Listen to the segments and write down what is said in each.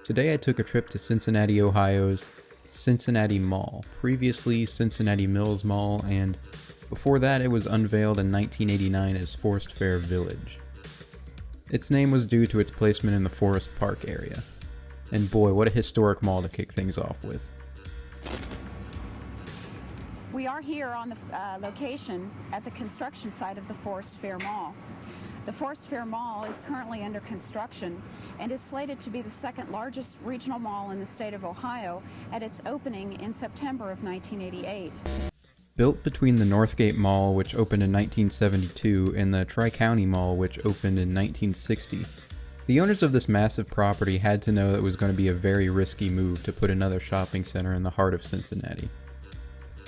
Today I took a trip to Cincinnati, Ohio's Cincinnati Mall, previously Cincinnati Mills Mall, and before that it was unveiled in 1989 as Forest Fair Village. Its name was due to its placement in the Forest Park area. And boy, what a historic mall to kick things off with. We are here on the location at the construction site of the Forest Fair Mall. The Forest Fair Mall is currently under construction and is slated to be the second largest regional mall in the state of Ohio at its opening in September of 1988. Built between the Northgate Mall, which opened in 1972, and the Tri-County Mall, which opened in 1960, the owners of this massive property had to know that it was going to be a very risky move to put another shopping center in the heart of Cincinnati.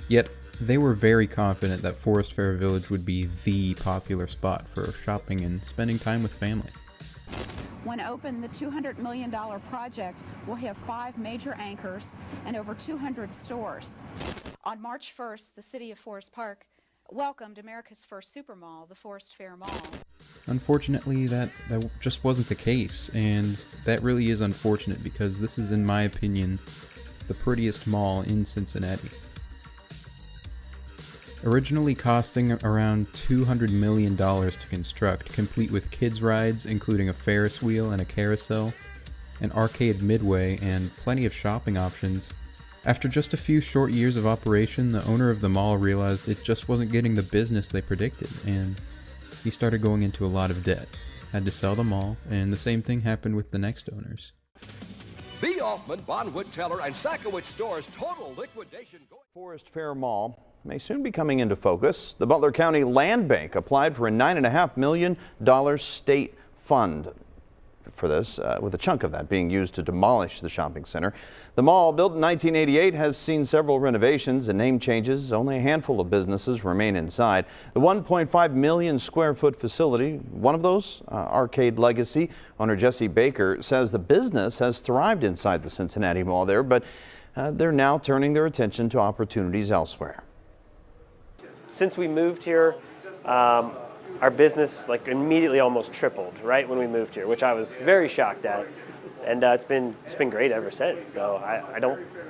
Yet, they were very confident that Forest Fair Village would be the popular spot for shopping and spending time with family. When opened, the $200 million project will have 5 major anchors and over 200 stores. On March 1st, the city of Forest Park welcomed America's first supermall, the Forest Fair Mall. Unfortunately, that just wasn't the case, and that really is unfortunate because this is, in my opinion, the prettiest mall in Cincinnati. Originally costing around $200 million to construct, complete with kids' rides including a Ferris wheel and a carousel, an arcade midway, and plenty of shopping options. After just a few short years of operation, the owner of the mall realized it just wasn't getting the business they predicted, and he started going into a lot of debt. Had to sell the mall, and the same thing happened with the next owners. B. Hoffman, Bonwood Teller, and Sackowitz Stores total liquidation. Forest Fair Mall may soon be coming into focus. The Butler County Land Bank applied for a $9.5 million state fund for this, with a chunk of that being used to demolish the shopping center. The mall, built in 1988, has seen several renovations and name changes. Only a handful of businesses remain inside. The 1.5 million square foot facility, one of those, Arcade Legacy owner Jesse Baker, says the business has thrived inside the Cincinnati Mall there, but they're now turning their attention to opportunities elsewhere. Since we moved here, our business immediately almost tripled right when we moved here, which I was very shocked at, and it's been great ever since. So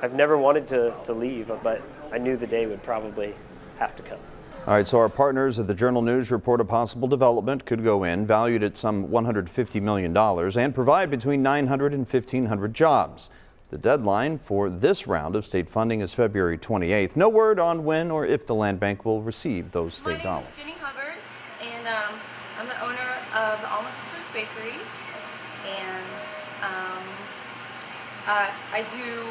I've never wanted to leave, but I knew the day would probably have to come. All right, so our partners at the Journal News report a possible development could go in, valued at some $150 million, and provide between 900 and 1,500 jobs. The deadline for this round of state funding is February 28th. No word on when or if the land bank will receive those state dollars. My name is Jenny Hubbard, and I'm the owner of the Alma Sisters Bakery, and I do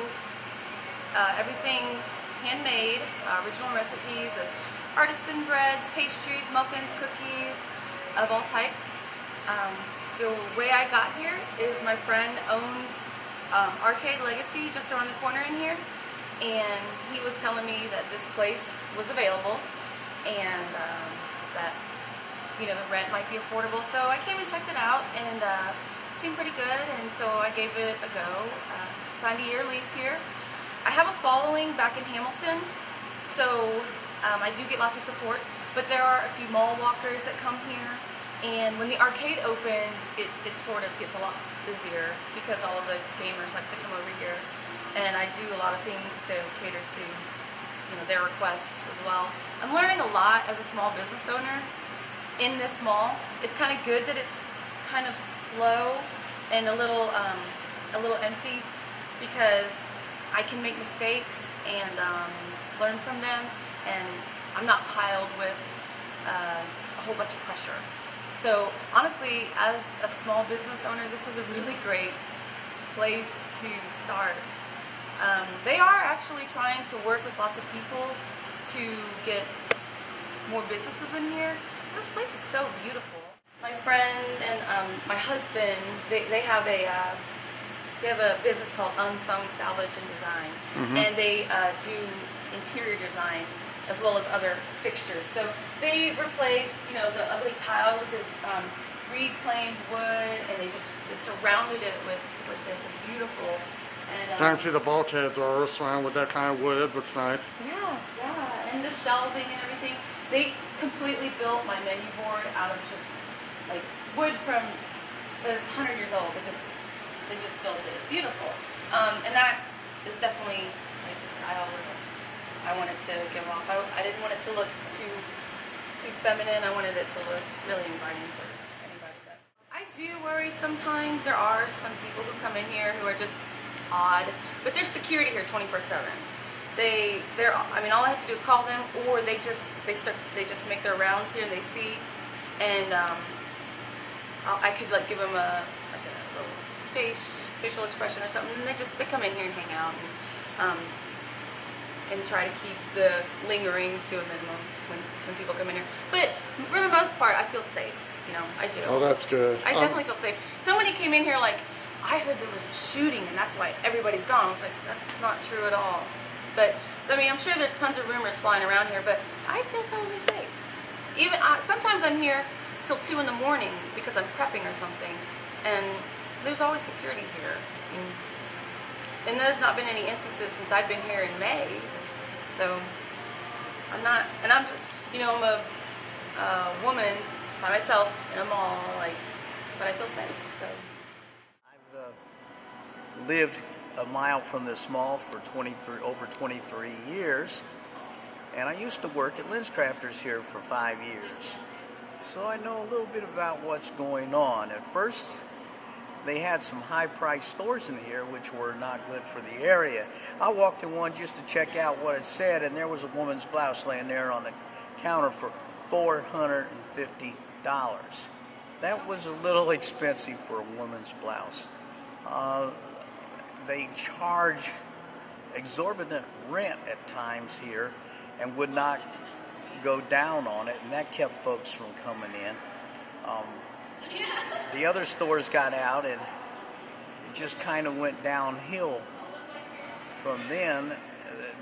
everything handmade, original recipes of artisan breads, pastries, muffins, cookies of all types. The way I got here is my friend owns Arcade Legacy just around the corner in here, and he was telling me that this place was available and that the rent might be affordable. So I came and checked it out, and it seemed pretty good, and so I gave it a go. Signed a year lease here. I have a following back in Hamilton, so I do get lots of support, but there are a few mall walkers that come here, and when the arcade opens, it sort of gets a lot busier because all of the gamers like to come over here, and I do a lot of things to cater to their requests as well. I'm learning a lot as a small business owner in this mall. It's kind of good that it's kind of slow and a little empty, because I can make mistakes and learn from them, and I'm not piled with a whole bunch of pressure. So honestly, as a small business owner, this is a really great place to start. They are actually trying to work with lots of people to get more businesses in here. This place is so beautiful. My friend and my husband, they have a business called Unsung Salvage and Design, and they do interior design as well as other fixtures. So they replaced, the ugly tile with this reclaimed wood, and they surrounded it with this. It's beautiful. And I can see the bulkheads are surrounded with that kind of wood. It looks nice. Yeah, and the shelving and everything. They completely built my menu board out of just wood from that is 100 years old. They just built it. It's beautiful. And that is definitely like the style that I wanted to give off. I didn't want it to look too feminine. I wanted it to look really inviting for anybody. I do worry sometimes. There are some people who come in here who are just odd, but there's security here 24/7. I mean, all I have to do is call them, or they just make their rounds here and they see, and I could like give them a little facial expression or something, and they come in here and hang out and try to keep the lingering to a minimum when people come in here. But for the most part, I feel safe. You know, I do. Oh, that's good. I definitely feel safe. Somebody came in here like, I heard there was a shooting and that's why everybody's gone. I was like, that's not true at all. But I mean, I'm sure there's tons of rumors flying around here, but I feel totally safe. Even sometimes I'm here till 2 in the morning because I'm prepping or something, and there's always security here. And there's not been any instances since I've been here in May, so I'm a woman by myself in a mall, but I feel safe. So I've lived a mile from this mall for over 23 years, and I used to work at LensCrafters here for 5 years, so I know a little bit about what's going on. At first, they had some high-priced stores in here which were not good for the area. I walked in one just to check out what it said, and there was a woman's blouse laying there on the counter for $450. That was a little expensive for a woman's blouse. They charge exorbitant rent at times here and would not go down on it, and that kept folks from coming in. The other stores got out and it just kind of went downhill from then.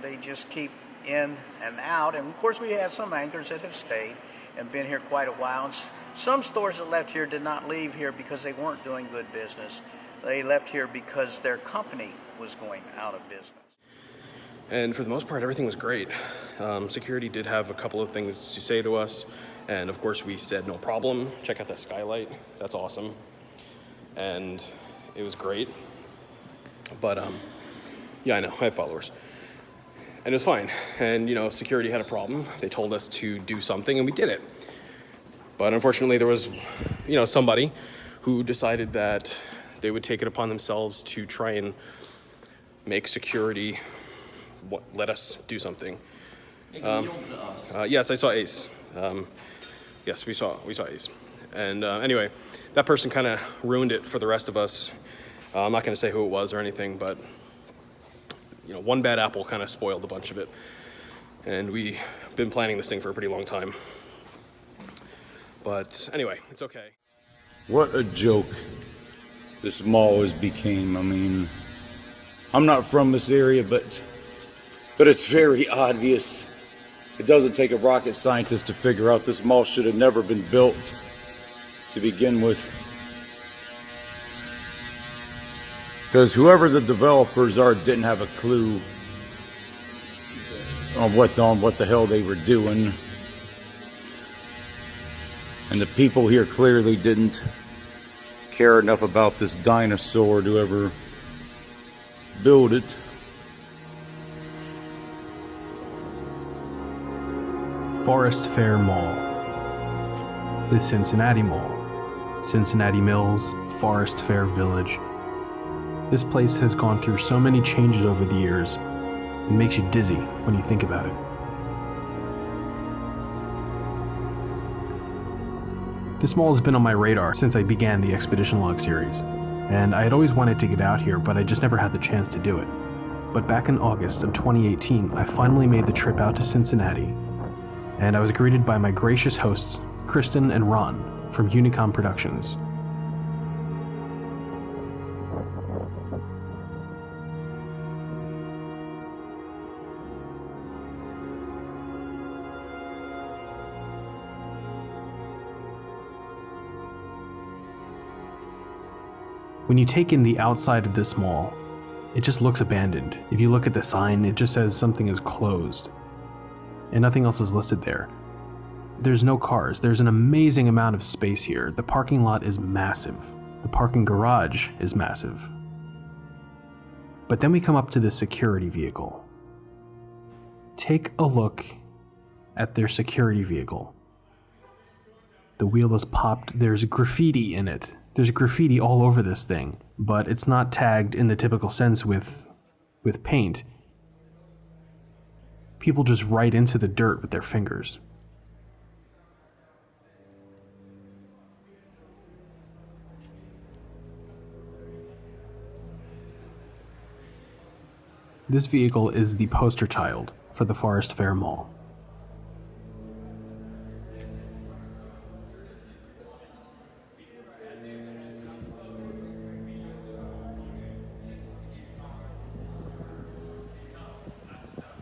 They just keep in and out, and of course we had some anchors that have stayed and been here quite a while. And some stores that left here did not leave here because they weren't doing good business. They left here because their company was going out of business. And for the most part, everything was great. Security did have a couple of things to say to us, and of course we said no problem. Check out that skylight, that's awesome. And it was great. But yeah, I know, I have followers. And it was fine. And security had a problem. They told us to do something and we did it. But unfortunately there was, somebody who decided that they would take it upon themselves to try and make security let us do something. Make a yield to us. Yes, I saw Ace. Yes, we saw Ace. And anyway, that person kind of ruined it for the rest of us. I'm not going to say who it was or anything, but one bad apple kind of spoiled a bunch of it. And we've been planning this thing for a pretty long time. But anyway, it's okay. What a joke this mall has became. I mean, I'm not from this area, but it's very obvious. It doesn't take a rocket scientist to figure out this mall should have never been built to begin with. Because whoever the developers are didn't have a clue on what the hell they were doing. And the people here clearly didn't care enough about this dinosaur to ever build it. Forest Fair Mall, the Cincinnati Mall, Cincinnati Mills, Forest Fair Village. This place has gone through so many changes over the years, it makes you dizzy when you think about it. This mall has been on my radar since I began the Expedition Log series, and I had always wanted to get out here, but I just never had the chance to do it. But back in August of 2018, I finally made the trip out to Cincinnati, and I was greeted by my gracious hosts, Kristen and Ron from Unicom Productions. When you take in the outside of this mall, it just looks abandoned. If you look at the sign, it just says something is closed, and nothing else is listed there. There's no cars. There's an amazing amount of space here. The parking lot is massive. The parking garage is massive. But then we come up to this security vehicle. Take a look at their security vehicle. The wheel is popped, there's graffiti in it. There's graffiti all over this thing, but it's not tagged in the typical sense with paint. People just write into the dirt with their fingers. This vehicle is the poster child for the Forest Fair Mall.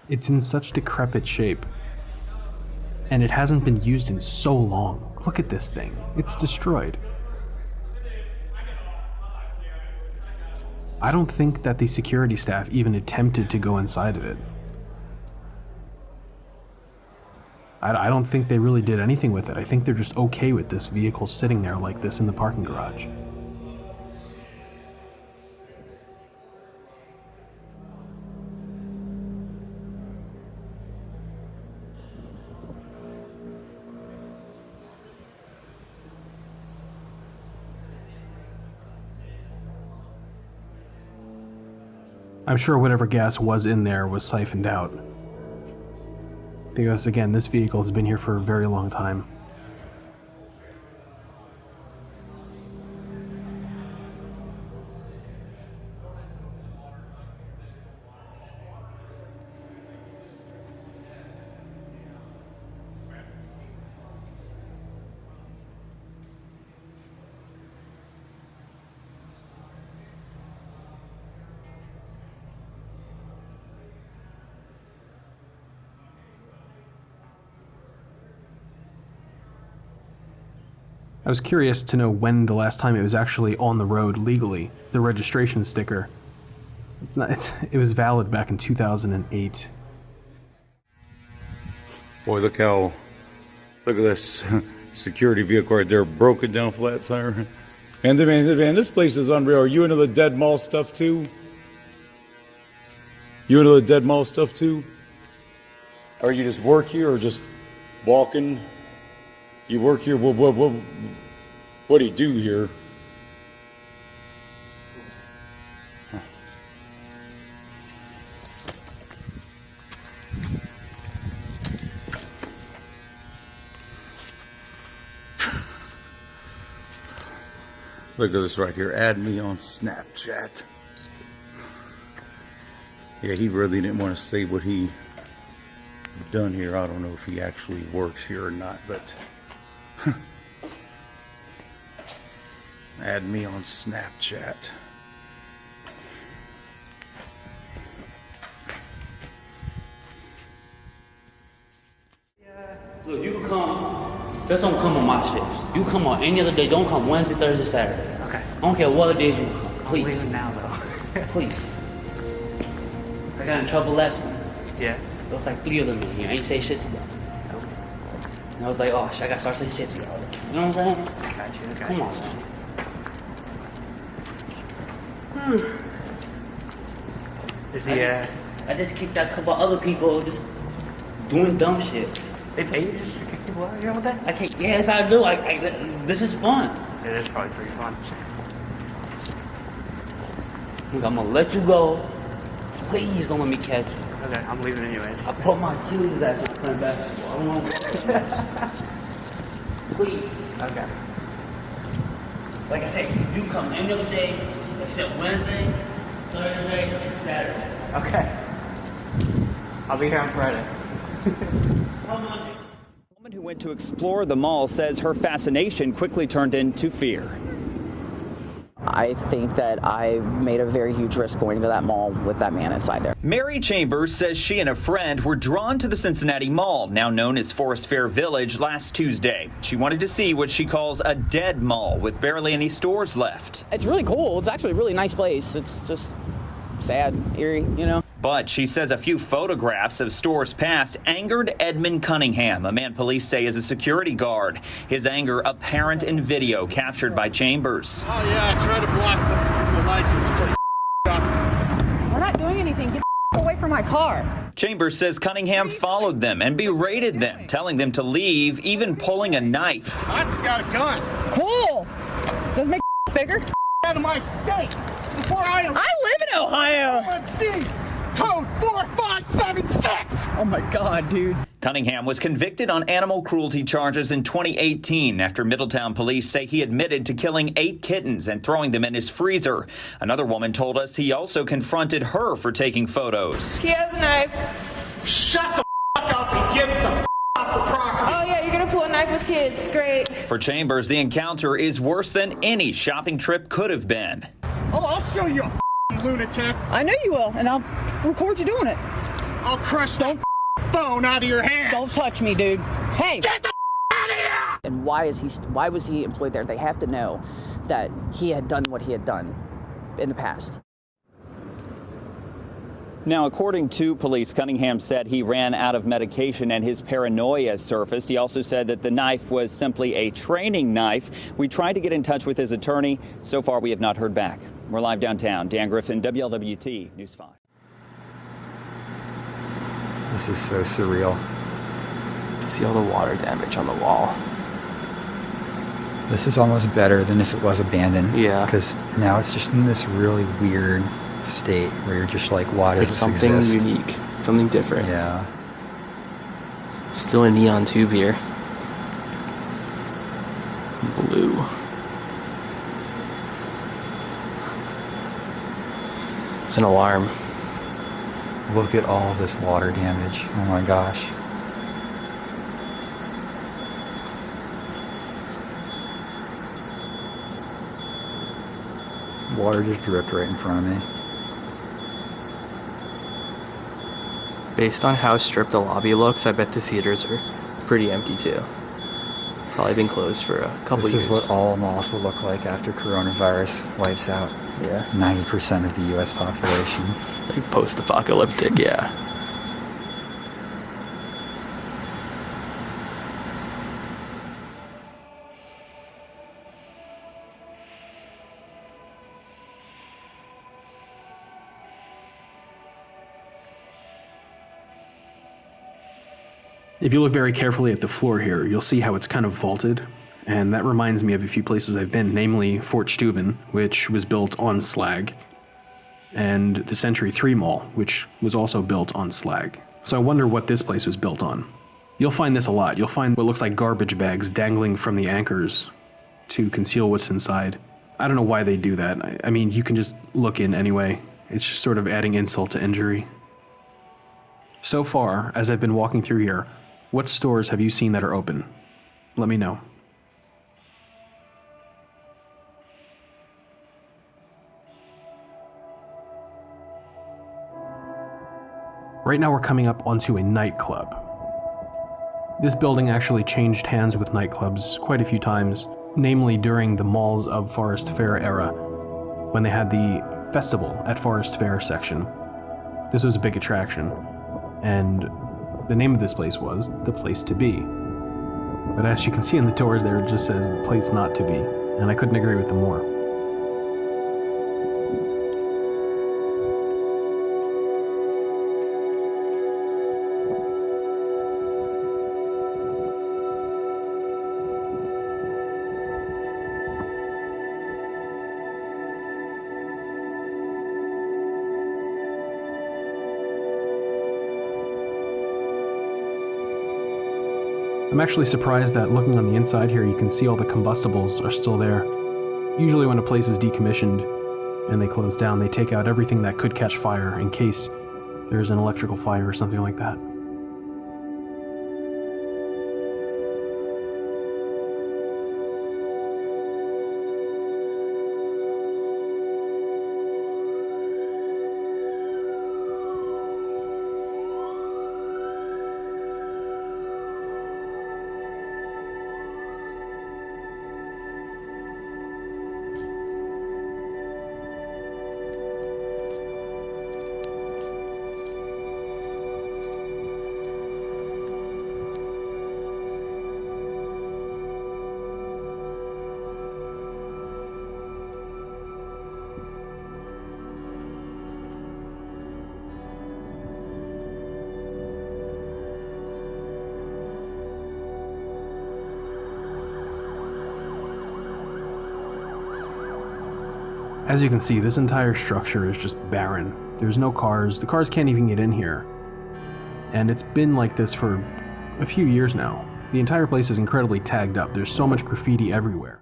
It's in such decrepit shape, and it hasn't been used in so long. Look at this thing. It's destroyed. I don't think that the security staff even attempted to go inside of it. I don't think they really did anything with it. I think they're just okay with this vehicle sitting there like this in the parking garage. I'm sure whatever gas was in there was siphoned out. Because again, this vehicle has been here for a very long time. I was curious to know when the last time it was actually on the road legally. The registration sticker. It was valid back in 2008. Boy, look at this security vehicle right there, broken down flat tire. And man, this place is unreal. Are you into the dead mall stuff too? You into the dead mall stuff too? Or you just work here or just walking? You work here, what do you do here? Look at this right here, add me on Snapchat. Yeah, he really didn't want to say what he done here. I don't know if he actually works here or not, but add me on Snapchat. Look, you can come. Just don't come on my shifts. You come on any other day. Don't come Wednesday, Thursday, Saturday. Okay. I don't care what days you come. Please. I'm leaving now, though. Please. I got in trouble last week. Yeah. There was like 3 of them in here. I ain't say shit to them. And I was like, oh shit, I gotta start saying shit to y'all. You know what I'm saying? I got you. Come on, man. I just kicked out a couple other people just doing dumb shit. They pay you just to kick people out here all day? Yes, I do. This is fun. It is probably pretty fun. Look, I'm gonna let you go. Please don't let me catch you. Okay, I'm leaving anyways. I put my Achilles ass on playing basketball. I don't want to Please. Okay. Like I said, you come any other day except Wednesday, Thursday, and Saturday. Okay. I'll be here on Friday. Come on. A woman who went to explore the mall says her fascination quickly turned into fear. I think that I made a very huge risk going to that mall with that man inside there. Mary Chambers says she and a friend were drawn to the Cincinnati Mall, now known as Forest Fair Village, last Tuesday. She wanted to see what she calls a dead mall with barely any stores left. It's really cool. It's actually a really nice place. It's just sad, eerie, you know. But she says a few photographs of stores past angered Edmund Cunningham, a man police say is a security guard. His anger apparent in video captured by Chambers. Oh yeah, I tried to block the license plate. We're not doing anything. Get the away from my car. Chambers says Cunningham followed them and berated them, telling them to leave, even pulling a knife. I just got a gun. Cool. Does it make bigger? Out of my state before I live in Ohio. OMG code 4576. Oh my God, dude. Cunningham was convicted on animal cruelty charges in 2018 after Middletown police say he admitted to killing 8 kittens and throwing them in his freezer. Another woman told us he also confronted her for taking photos. He has a knife. Shut the up and get the off the property. Oh yeah, you're gonna pull a knife with kids. Great. For Chambers, the encounter is worse than any shopping trip could have been. Oh, I'll show you a lunatic. I know you will, and I'll record you doing it. I'll crush the phone out of your hand. Don't touch me, dude. Hey. Get the out of here. And why was he employed there? They have to know that he had done what he had done in the past. Now, according to police, Cunningham said he ran out of medication and his paranoia surfaced. He also said that the knife was simply a training knife. We tried to get in touch with his attorney. So far, we have not heard back. We're live downtown. Dan Griffin, WLWT News 5. This is so surreal. See all the water damage on the wall. This is almost better than if it was abandoned. Yeah. Because now it's just in this really weird state where you're just like, why does this exist? Something unique, something different. Yeah. Still a neon tube here. Blue. It's an alarm. Look at all this water damage. Oh my gosh. Water just dripped right in front of me. Based on how stripped the lobby looks, I bet the theaters are pretty empty too. Probably been closed for a couple years. This is what all malls will look like after coronavirus wipes out 90% of the U.S. population. Like post-apocalyptic, yeah. If you look very carefully at the floor here, you'll see how it's kind of vaulted, and that reminds me of a few places I've been, namely Fort Steuben, which was built on slag, and the Century 3 Mall, which was also built on slag. So I wonder what this place was built on. You'll find this a lot. You'll find what looks like garbage bags dangling from the anchors to conceal what's inside. I don't know why they do that. I mean, you can just look in anyway. It's just sort of adding insult to injury. So far, as I've been walking through here, what stores have you seen that are open? Let me know. Right now we're coming up onto a nightclub. This building actually changed hands with nightclubs quite a few times, namely during the Malls of Forest Fair era, when they had the festival at Forest Fair section. This was a big attraction, and the name of this place was The Place to Be. But as you can see in the doors there, it just says The Place Not to Be, and I couldn't agree with them more. I'm actually surprised that looking on the inside here, you can see all the combustibles are still there. Usually when a place is decommissioned and they close down, they take out everything that could catch fire in case there's an electrical fire or something like that. As you can see, this entire structure is just barren. There's no cars. The cars can't even get in here. And it's been like this for a few years now. The entire place is incredibly tagged up. There's so much graffiti everywhere.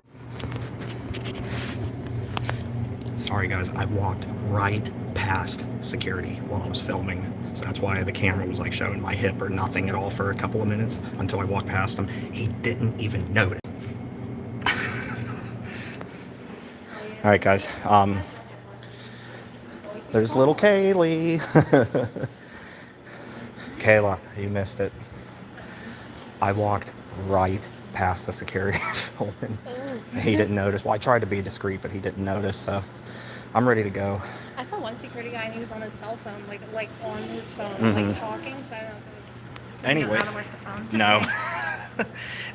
Sorry guys, I walked right past security while I was filming. So that's why the camera was like showing my hip or nothing at all for a couple of minutes until I walked past him. He didn't even notice. All right, guys. There's little Kaylee. Kayla, you missed it. I walked right past the security filming. He didn't notice. Well, I tried to be discreet, but he didn't notice. So I'm ready to go. I saw one security guy and he was on his cell phone, like on his phone, Mhm. like talking. So I don't know. Anyway, How to work the phone. no.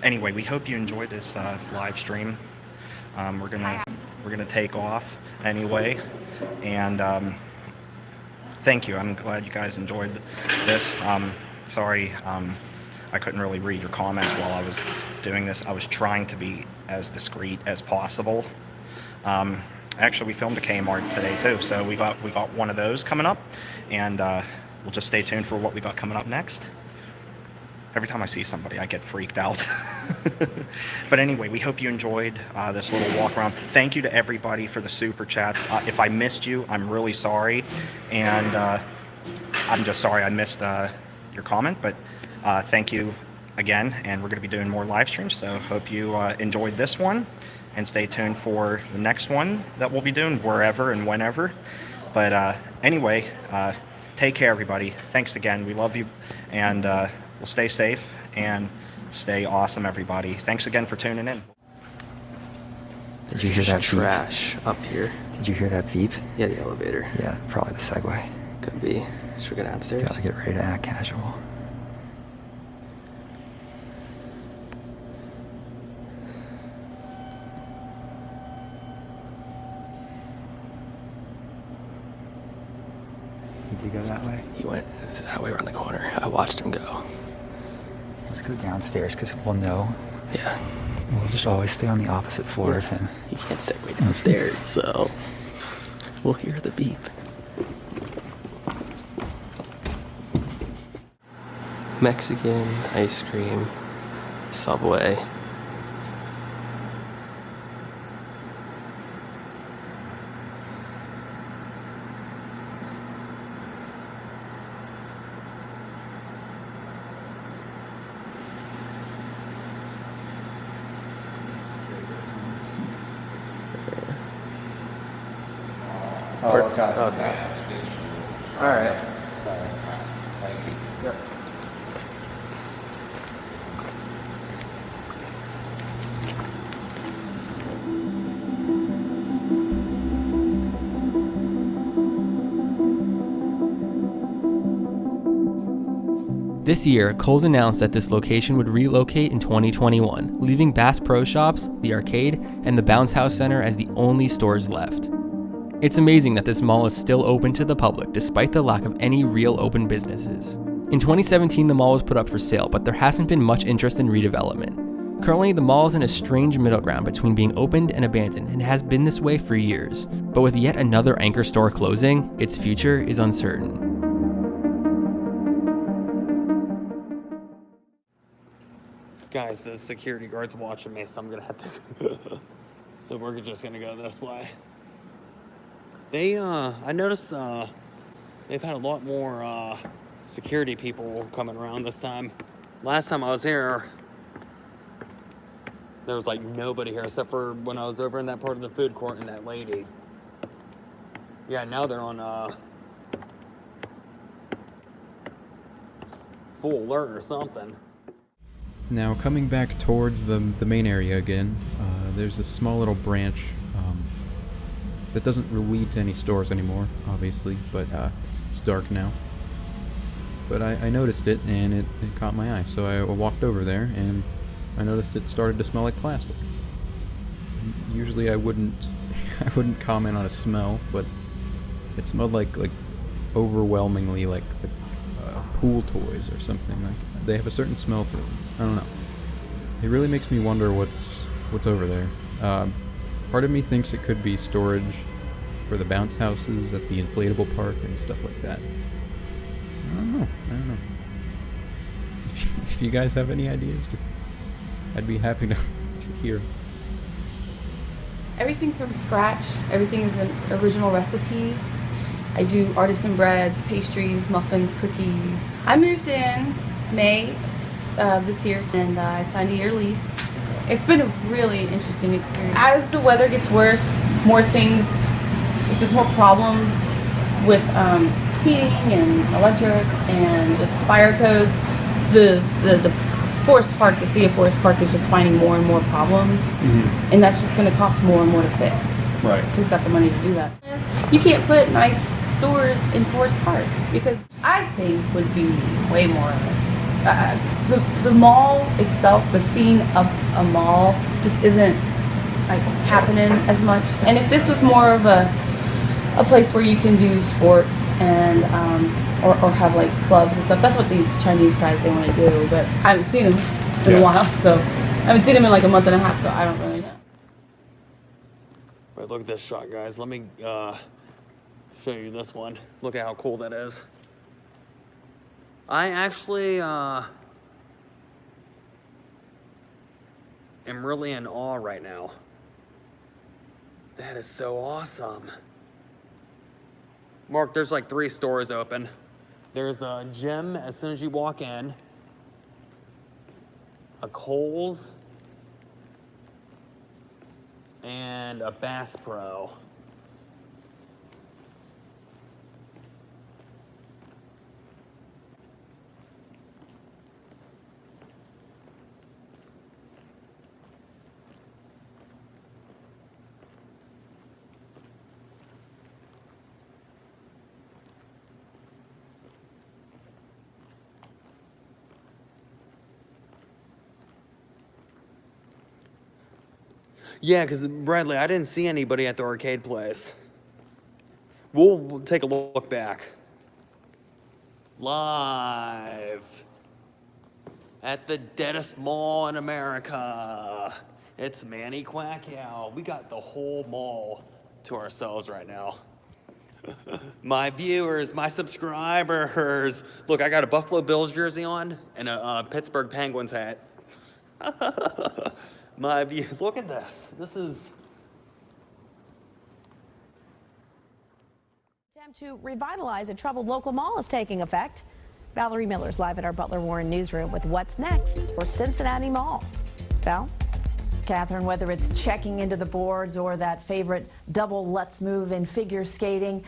Anyway, we hope you enjoyed this live stream. We're gonna take off anyway, and thank you. I'm glad you guys enjoyed this. Sorry, I couldn't really read your comments while I was doing this. I was trying to be as discreet as possible. Actually, we filmed a Kmart today too, so we got one of those coming up, and we'll just stay tuned for what we got coming up next. Every time I see somebody, I get freaked out. But anyway, we hope you enjoyed this little walk around. Thank you to everybody for the super chats. If I missed you, I'm really sorry, and I'm just sorry I missed your comment, but thank you again, and we're going to be doing more live streams, so hope you enjoyed this one, and stay tuned for the next one that we'll be doing wherever and whenever. But anyway, take care, everybody. Thanks again. We love you, and we'll stay safe and stay awesome, everybody. Thanks again for tuning in. Did you hear that trash up here? Did you hear that beep? Yeah, the elevator. Yeah, probably the Segway. Could be. Should we go downstairs? Gotta get ready to act casual. Did you go that way? He went that way around the corner. I watched him go. Let's go downstairs because we'll know. Yeah. We'll just always stay on the opposite floor of him. He can't segue downstairs, so we'll hear the beep. Mexican, ice cream, Subway. Oh, okay. Okay. All right. Sorry. Thank you. Yep. This year, Kohl's announced that this location would relocate in 2021, leaving Bass Pro Shops, the arcade, and the Bounce House Center as the only stores left. It's amazing that this mall is still open to the public despite the lack of any real open businesses. In 2017, the mall was put up for sale, but there hasn't been much interest in redevelopment. Currently, the mall is in a strange middle ground between being opened and abandoned and has been this way for years. But with yet another anchor store closing, its future is uncertain. Guys, the security guard's watching me, so I'm gonna have to. So we're just gonna go this way. I noticed they've had a lot more security people coming around this time. Last time I was here, there was like nobody here except for when I was over in that part of the food court and that lady. Yeah, now they're on full alert or something. Now, coming back towards the main area again, there's a small little branch that doesn't really lead to any stores anymore, obviously, but it's dark now. But I noticed it, and it caught my eye, so I walked over there, and I noticed it started to smell like plastic. Usually I wouldn't comment on a smell, but it smelled like overwhelmingly like pool toys or something. Like they have a certain smell to them. I don't know. It really makes me wonder what's over there. Part of me thinks it could be storage for the bounce houses at the inflatable park and stuff like that. I don't know. If you guys have any ideas, I'd be happy to hear. Everything from scratch. Everything is an original recipe. I do artisan breads, pastries, muffins, cookies. I moved in May this year, and I signed a year lease. It's been a really interesting experience. As the weather gets worse, more things, there's more problems with heating and electric and just fire codes. The Forest Park, the City of Forest Park is just finding more and more problems, and that's just going to cost more and more to fix. Right. Who's got the money to do that? You can't put nice stores in Forest Park because I think would be way more. The mall itself, the scene of a mall, just isn't like happening as much. And if this was more of a place where you can do sports and or have like clubs and stuff, that's what these Chinese guys they want to do. But I haven't seen them in a while, so I haven't seen them in like a month and a half, so I don't really know. Wait, look at this shot, guys. Let me show you this one. Look at how cool that is. I actually am really in awe right now. That is so awesome. Mark, there's like 3 stores open. There's a gym as soon as you walk in, a Kohl's, and a Bass Pro. Yeah, because Bradley, I didn't see anybody at the arcade place. We'll take a look back. Live at the deadest mall in America. It's Manny Quackow. We got the whole mall to ourselves right now. My viewers, my subscribers. Look, I got a Buffalo Bills jersey on and a Pittsburgh Penguins hat. My view, look at this. This is. Attempt to revitalize a troubled local mall is taking effect. Valerie Miller's live at our Butler Warren newsroom with what's next for Cincinnati Mall. Val? Catherine, whether it's checking into the boards or that favorite double let's move in figure skating,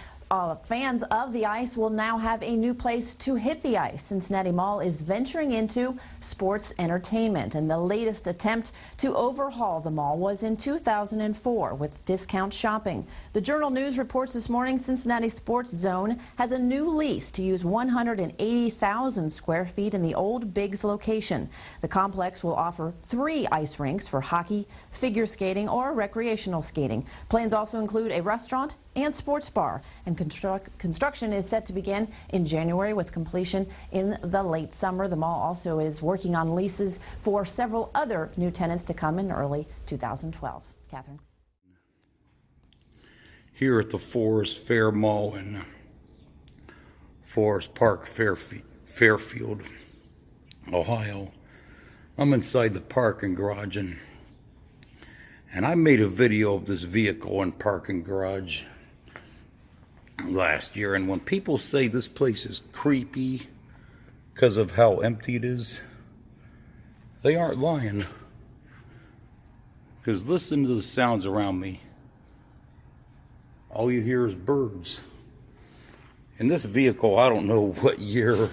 fans of the ice will now have a new place to hit the ice. Cincinnati Mall is venturing into sports entertainment, and the latest attempt to overhaul the mall was in 2004 with discount shopping. The Journal News reports this morning Cincinnati Sports Zone has a new lease to use 180,000 square feet in the old Biggs location. The complex will offer 3 ice rinks for hockey, figure skating, or recreational skating. Plans also include a restaurant and sports bar, and construction is set to begin in January with completion in the late summer. The mall also is working on leases for several other new tenants to come in early 2012. Catherine. Here at the Forest Fair Mall in Forest Park, Fairfield, Ohio. I'm inside the parking garage, and I made a video of this vehicle in parking garage last year, and when people say this place is creepy because of how empty it is, they aren't lying. Because listen to the sounds around me. All you hear is birds. And this vehicle, I don't know what year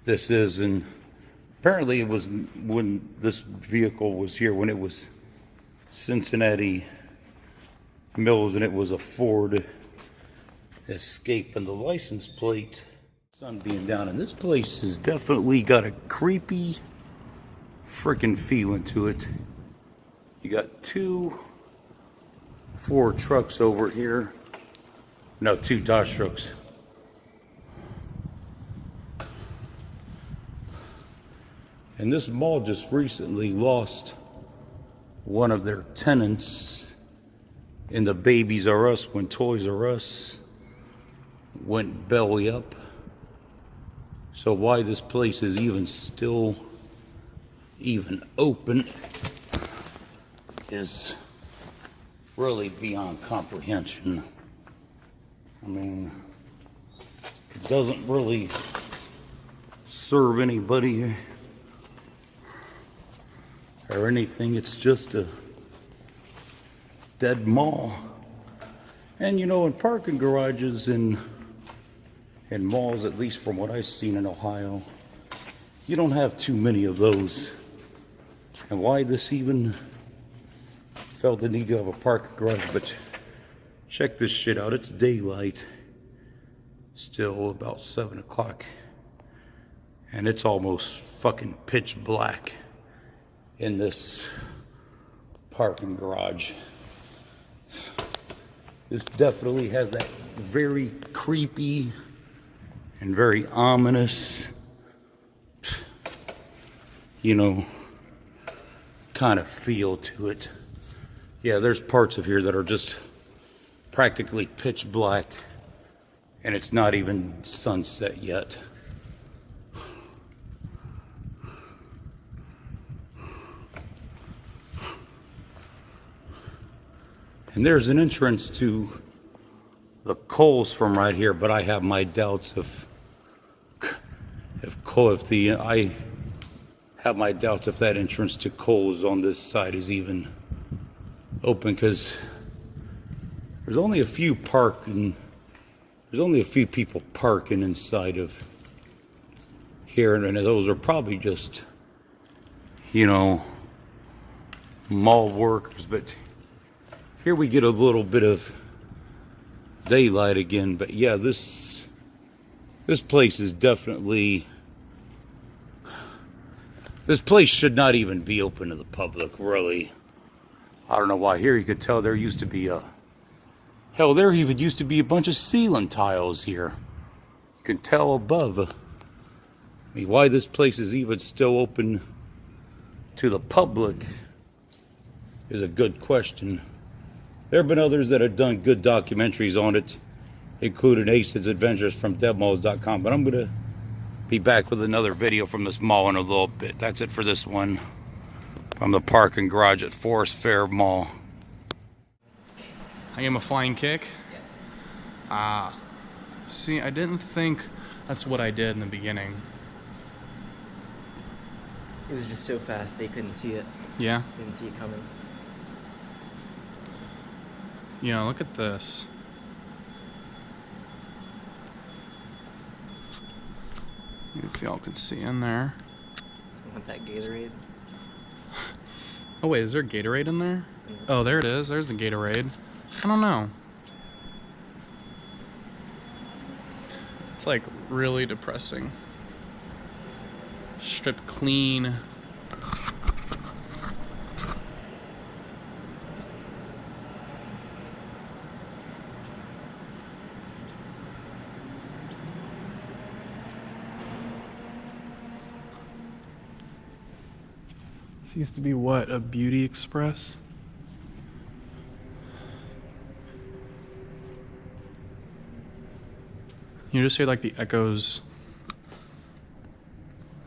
this is, and apparently it was when this vehicle was here, when it was Cincinnati Mills, and it was a Ford Escape, and the license plate, sun being down, and this place has definitely got a creepy freaking feeling to it. You got 2 Ford trucks over here. No, 2 Dodge trucks. And this mall just recently lost one of their tenants in the Babies R Us when Toys R Us went belly up. So why this place is even still even open is really beyond comprehension. I mean, it doesn't really serve anybody or anything. It's just a dead mall. And you know, in parking garages in malls, at least from what I've seen in Ohio, you don't have too many of those. And why this even felt the need to have a parking garage, but check this shit out. It's daylight, still about 7 o'clock, and it's almost fucking pitch black in this parking garage. This definitely has that very creepy and very ominous, you know, kind of feel to it. Yeah, there's parts of here that are just practically pitch black, and it's not even sunset yet. And there's an entrance to the Kohl's from right here, but I have my doubts I have my doubts if that entrance to Kohl's on this side is even open, because there's only a few people parking inside of here, and those are probably just, you know, mall workers. But here we get a little bit of daylight again. But yeah, this place is definitely, this place should not even be open to the public, really. I don't know why. Here you could tell there used to be hell, there even used to be a bunch of ceiling tiles here. You can tell above. I mean, why this place is even still open to the public is a good question. There have been others that have done good documentaries on it, including Ace's Adventures from deadmalls.com, but I'm going to be back with another video from this mall in a little bit. That's it for this one from the parking garage at Forest Fair Mall. I am a flying kick? Yes. See, I didn't think that's what I did in the beginning. It was just so fast they couldn't see it. Yeah? Didn't see it coming. You know, look at this. If y'all can see in there. You want that Gatorade? Oh wait, is there Gatorade in there? Oh, there it is. There's the Gatorade. I don't know. It's like really depressing. Stripped clean. This used to be what? A beauty express? You just hear like the echoes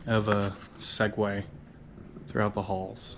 of a Segway throughout the halls.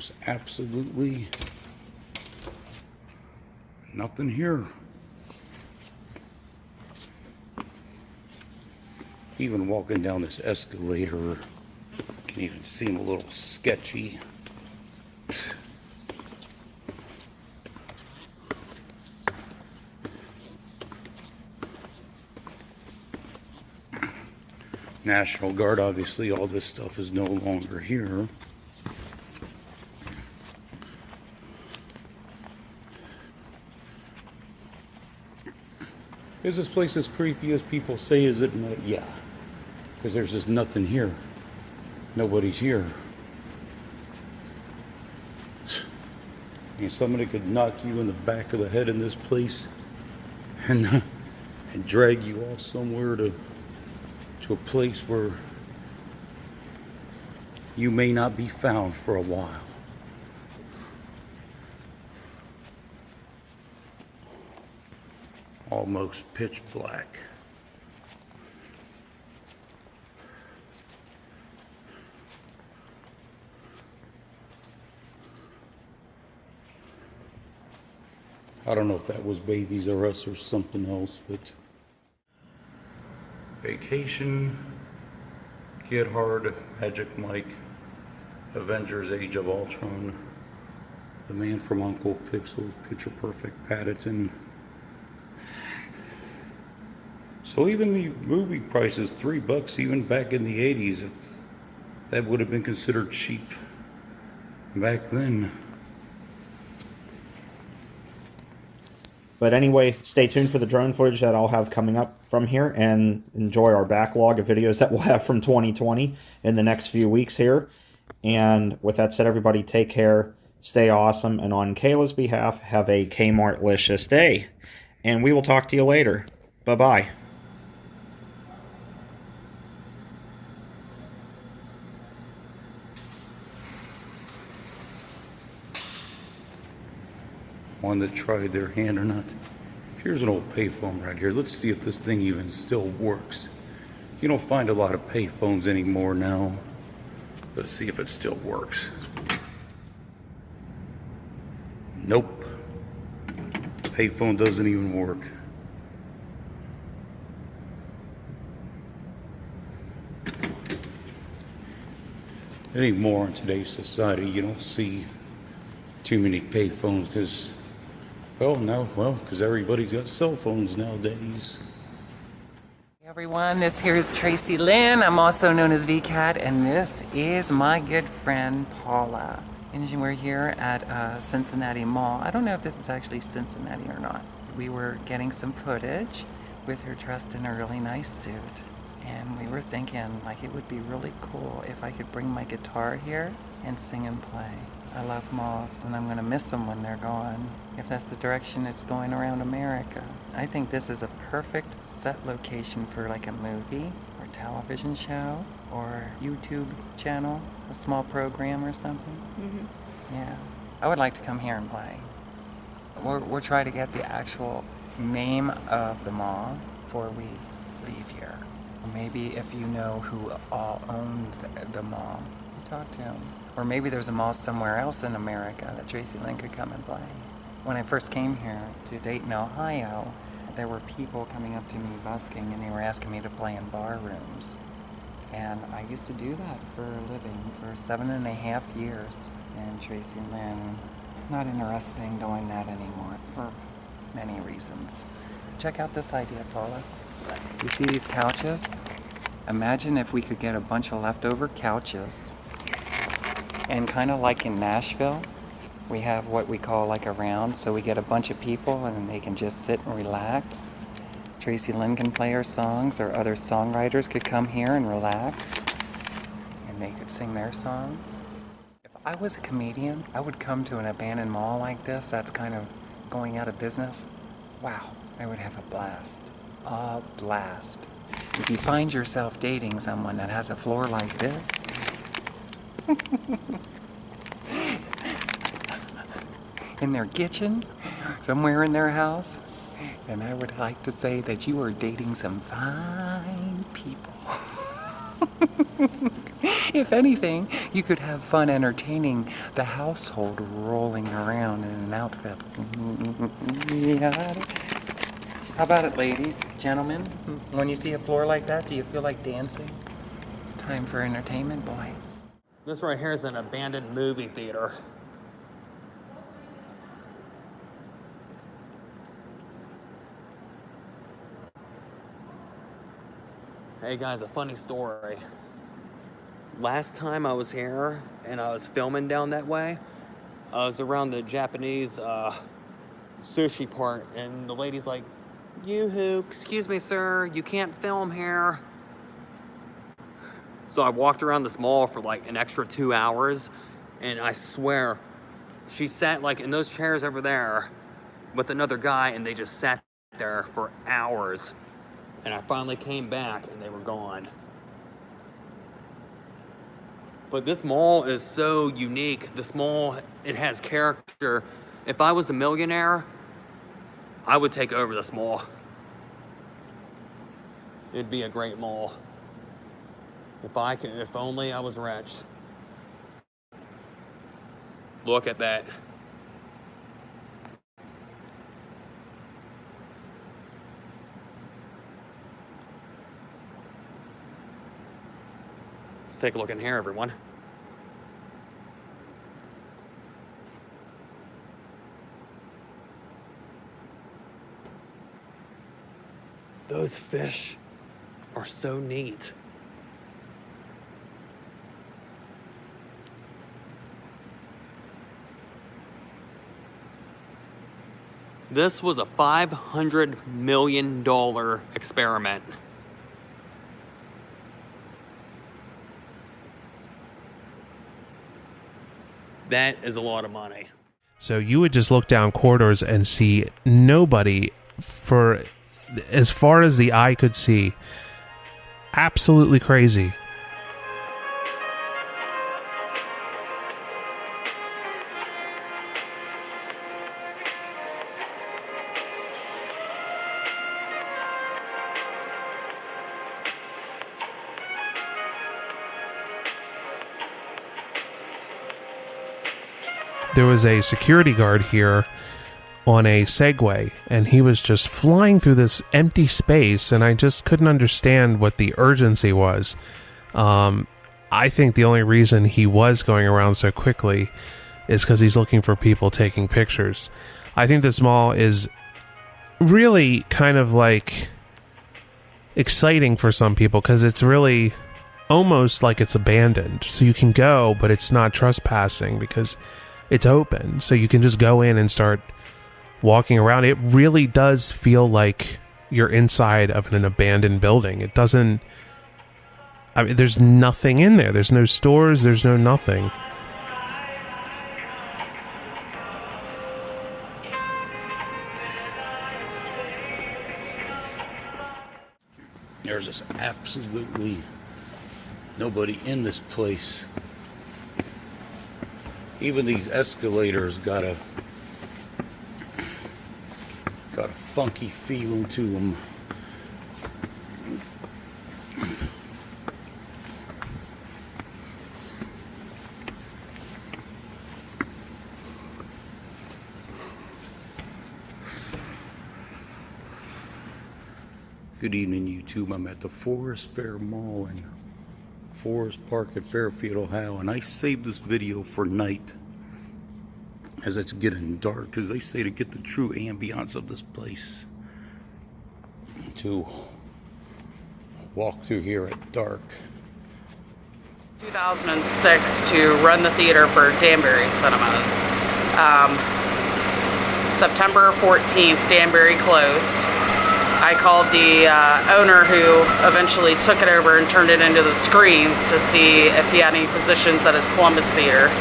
There's absolutely nothing here. Even walking down this escalator can even seem a little sketchy. National Guard, obviously all this stuff is no longer here. Is this place as creepy as people say? Is it not? Yeah, because there's just nothing here. Nobody's here. I mean, somebody could knock you in the back of the head in this place and drag you off somewhere to a place where you may not be found for a while. Almost pitch black. I don't know if that was Babies R Us or something else, but Vacation, Get Hard, Magic Mike, Avengers Age of Ultron, The Man from Uncle Pixels, Picture Perfect, Paddington. So even the movie price is $3, even back in the 80s, that would have been considered cheap back then. But anyway, stay tuned for the drone footage that I'll have coming up from here, and enjoy our backlog of videos that we'll have from 2020 in the next few weeks here. And with that said, everybody take care, stay awesome, and on Kayla's behalf, have a Kmart-licious day. And we will talk to you later. Bye-bye. One that tried their hand or not. Here's an old payphone right here. Let's see if this thing even still works. You don't find a lot of payphones anymore now. Let's see if it still works. Nope. Payphone doesn't even work. Anymore in today's society, you don't see too many payphones because because everybody's got cell phones nowadays. Hey everyone, this here is Tracy Lynn. I'm also known as VCAT, and this is my good friend Paula. And we're here at Cincinnati Mall. I don't know if this is actually Cincinnati or not. We were getting some footage with her dressed in a really nice suit. And we were thinking like it would be really cool if I could bring my guitar here and sing and play. I love malls, and I'm going to miss them when they're gone, if that's the direction it's going around America. I think this is a perfect set location for like a movie or television show or YouTube channel, a small program or something. Mm-hmm. Yeah, I would like to come here and play. We're trying to get the actual name of the mall before we leave here. Maybe if you know who all owns the mall, talk to him. Or maybe there's a mall somewhere else in America that Tracy Lynn could come and play. When I first came here to Dayton, Ohio, there were people coming up to me busking, and they were asking me to play in bar rooms. And I used to do that for a living for 7.5 years. And Tracy Lynn, not interested in doing that anymore for many reasons. Check out this idea, Paula. You see these couches? Imagine if we could get a bunch of leftover couches. And kind of like in Nashville, we have what we call like a round, so we get a bunch of people and they can just sit and relax. Tracy Lynn can play her songs, or other songwriters could come here and relax, and they could sing their songs. If I was a comedian, I would come to an abandoned mall like this that's kind of going out of business. Wow, I would have a blast. A blast. If you find yourself dating someone that has a floor like this, in their kitchen, somewhere in their house, and I would like to say that you are dating some fine people. If anything, you could have fun entertaining the household rolling around in an outfit. How about it, ladies, gentlemen? When you see a floor like that, do you feel like dancing? Time for entertainment, boys. This right here is an abandoned movie theater. Hey guys, a funny story. Last time I was here and I was filming down that way, I was around the Japanese sushi part, and the lady's like, "Yoo-hoo, excuse me, sir, you can't film here." So I walked around this mall for like an extra 2 hours, and I swear, she sat like in those chairs over there with another guy, and they just sat there for hours. And I finally came back and they were gone. But this mall is so unique. This mall, it has character. If I was a millionaire, I would take over this mall. It'd be a great mall. If only I was rich. Look at that. Let's take a look in here, everyone. Those fish are so neat. This was a $500 million experiment. That is a lot of money. So you would just look down corridors and see nobody for as far as the eye could see. Absolutely crazy. There was a security guard here on a Segway, and he was just flying through this empty space, and I just couldn't understand what the urgency was. I think the only reason he was going around so quickly is because he's looking for people taking pictures. I think this mall is really kind of like exciting for some people because it's really almost like it's abandoned. So you can go, but it's not trespassing because it's open, so you can just go in and start walking around. It really does feel like you're inside of an abandoned building. It doesn't... I mean, there's nothing in there. There's no stores. There's no nothing. There's just absolutely nobody in this place. Even these escalators got a funky feeling to them. Good evening, YouTube. I'm at the Forest Fair Mall in Forest Park at Fairfield, Ohio, and I saved this video for night as it's getting dark, because they say to get the true ambiance of this place, to walk through here at dark. 2006 to run the theater for Danbury Cinemas. September 14th, Danbury closed. I called the owner who eventually took it over and turned it into the screens to see if he had any positions at his Columbus theater.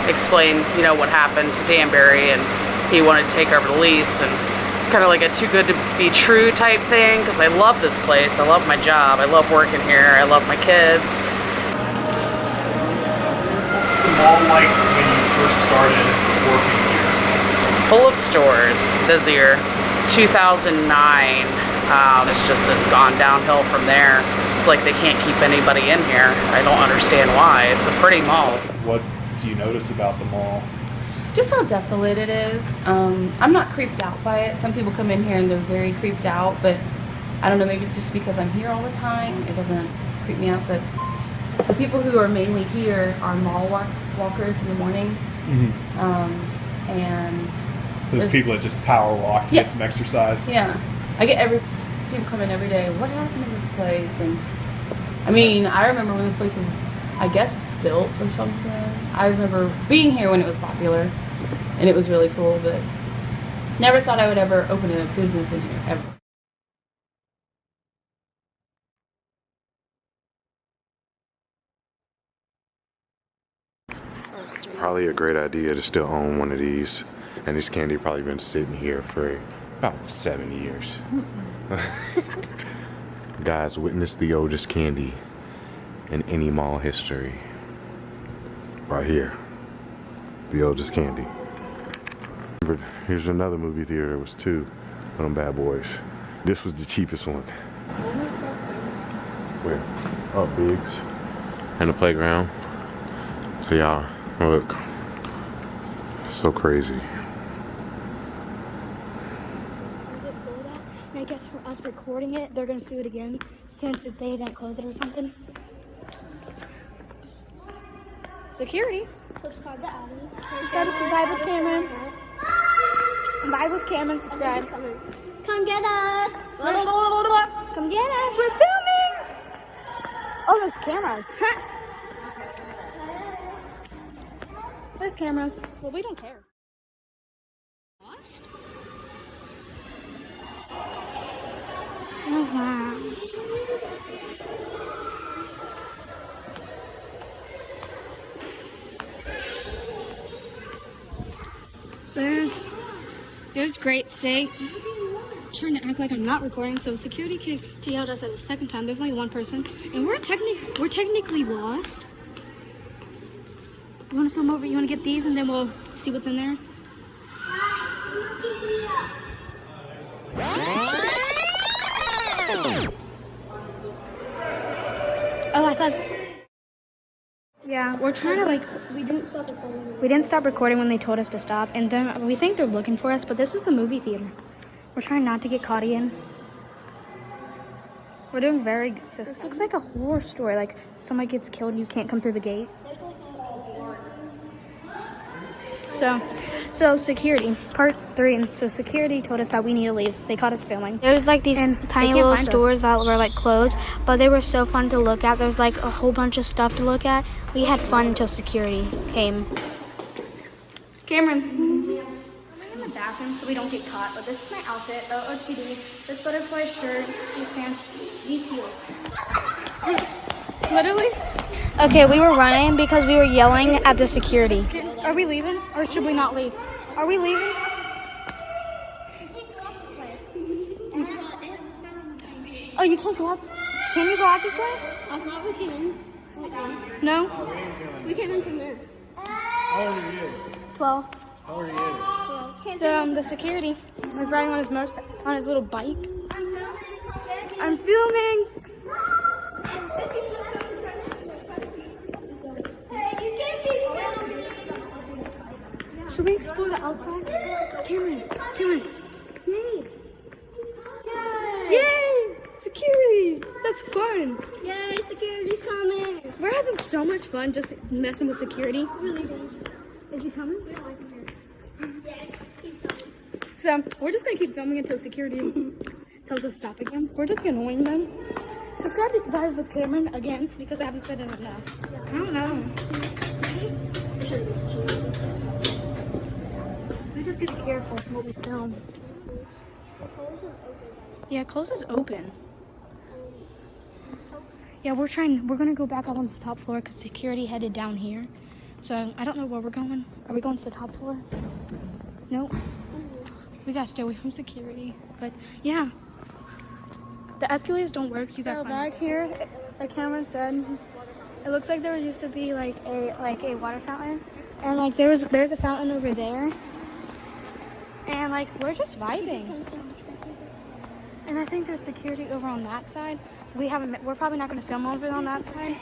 Explain, you know, what happened to Danbury, and he wanted to take over the lease. And it's kind of like a too good to be true type thing, because I love this place. I love my job. I love working here. I love my kids. What's the mall like when you first started working here? Full of stores, busier. 2009. It's gone downhill from there. It's like they can't keep anybody in here. I don't understand why. It's a pretty mall. What do you notice about the mall? Just how desolate it is. I'm not creeped out by it. Some people come in here and they're very creeped out, but I don't know, maybe it's just because I'm here all the time. It doesn't creep me out, but the people who are mainly here are mall walkers in the morning. Mm-hmm. And those people that just power walk to Yeah. get some exercise. Yeah, I get people come in every day. What happened in this place? And I mean, I remember when this place was, I guess, built or something. I remember being here when it was popular, and it was really cool. But never thought I would ever open a business in here ever. It's probably a great idea to still own one of these, and this candy probably been sitting here for about 7 years. Guys, witness the oldest candy in any mall history. Right here, the oldest candy. Here's another movie theater. There was 2 of them bad boys. This was the cheapest one. Where? Oh, Biggs. And the playground. So y'all, look. So crazy. I guess for us recording it, they're gonna sue it again since they didn't close it or something. Security. Subscribe to Abby. Subscribe to Vibe with Cameron. Vibe with Cameron. Subscribe. Come get us. Come get us. We're filming. Oh, there's cameras. There's cameras. Well, we don't care. Lost? What's that? There's Great State. I'm trying to act like I'm not recording, so security kicked us at the second time. There's only one person, and we're technically lost. You want to film over? You want to get these, and then we'll see what's in there. Oh, I thought. Yeah, we're trying to we didn't stop recording. We didn't stop recording when they told us to stop, and then we think they're looking for us, but this is the movie theater. We're trying not to get caught in. We're doing very good. This looks like a horror story. Like somebody gets killed, you can't come through the gate. So security, part 3. And so security told us that we need to leave. They caught us filming. There's like these tiny little stores that were like closed, but they were so fun to look at. There's like a whole bunch of stuff to look at. We had fun until security came. Cameron. I'm in the bathroom so we don't get caught, but this is my outfit, the OTD, this butterfly shirt, these pants, these heels. Literally? Okay, we were running because we were yelling at the security. Are we leaving or should we not leave? Are we leaving? Oh, you can't go out this way? Can you go out this way? I thought we came in. No? We came in from there. How old are you? 12. How old are you? So the security was riding on his on his little bike. I'm filming. Should we explore the outside? Cameron, come here. Yay! Security! That's fun. Yay, security's coming. We're having so much fun just messing with security. Really good. Is he coming? Yes, he's coming. So we're just gonna keep filming until security tells us to stop again. We're just annoying them. Subscribe to Vibe with Cameron again because I haven't said it enough. I don't know. We just gotta be careful what we film. Yeah, Close is open. Yeah, we're gonna go back up on the top floor because security headed down here. So I don't know where we're going. Are we going to the top floor? Nope. We gotta stay away from security. But yeah, the escalators don't work. You gotta back here, like Cameron said, it looks like there used to be like a water fountain, and like there's a fountain over there, and like we're just vibing. And I think there's security over on that side. We're probably not going to film over on that side.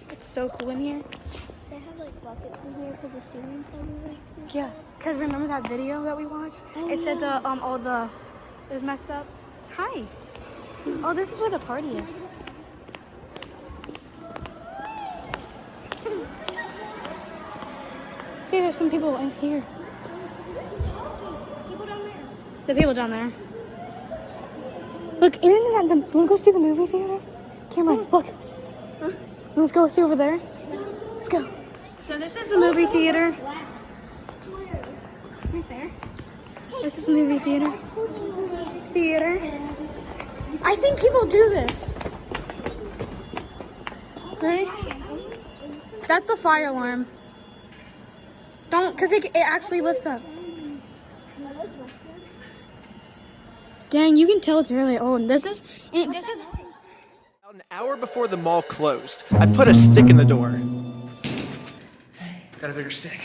It's so cool in here. They have like buckets in here because the ceiling probably like. Yeah, because remember that video that we watched? It said it was messed up. Hi. Oh, this is where the party is. See, there's some people in here. People down there. The people down there. Look, isn't that the... Wanna go see the movie theater? Cameron, look. Let's go see over there. Let's go. So this is the movie theater. Right there. This is the movie theater. I seen people do this. Ready? That's the fire alarm. Don't, because it actually lifts up. Dang, you can tell it's really old. This is. An hour before the mall closed, I put a stick in the door. Got a bigger stick.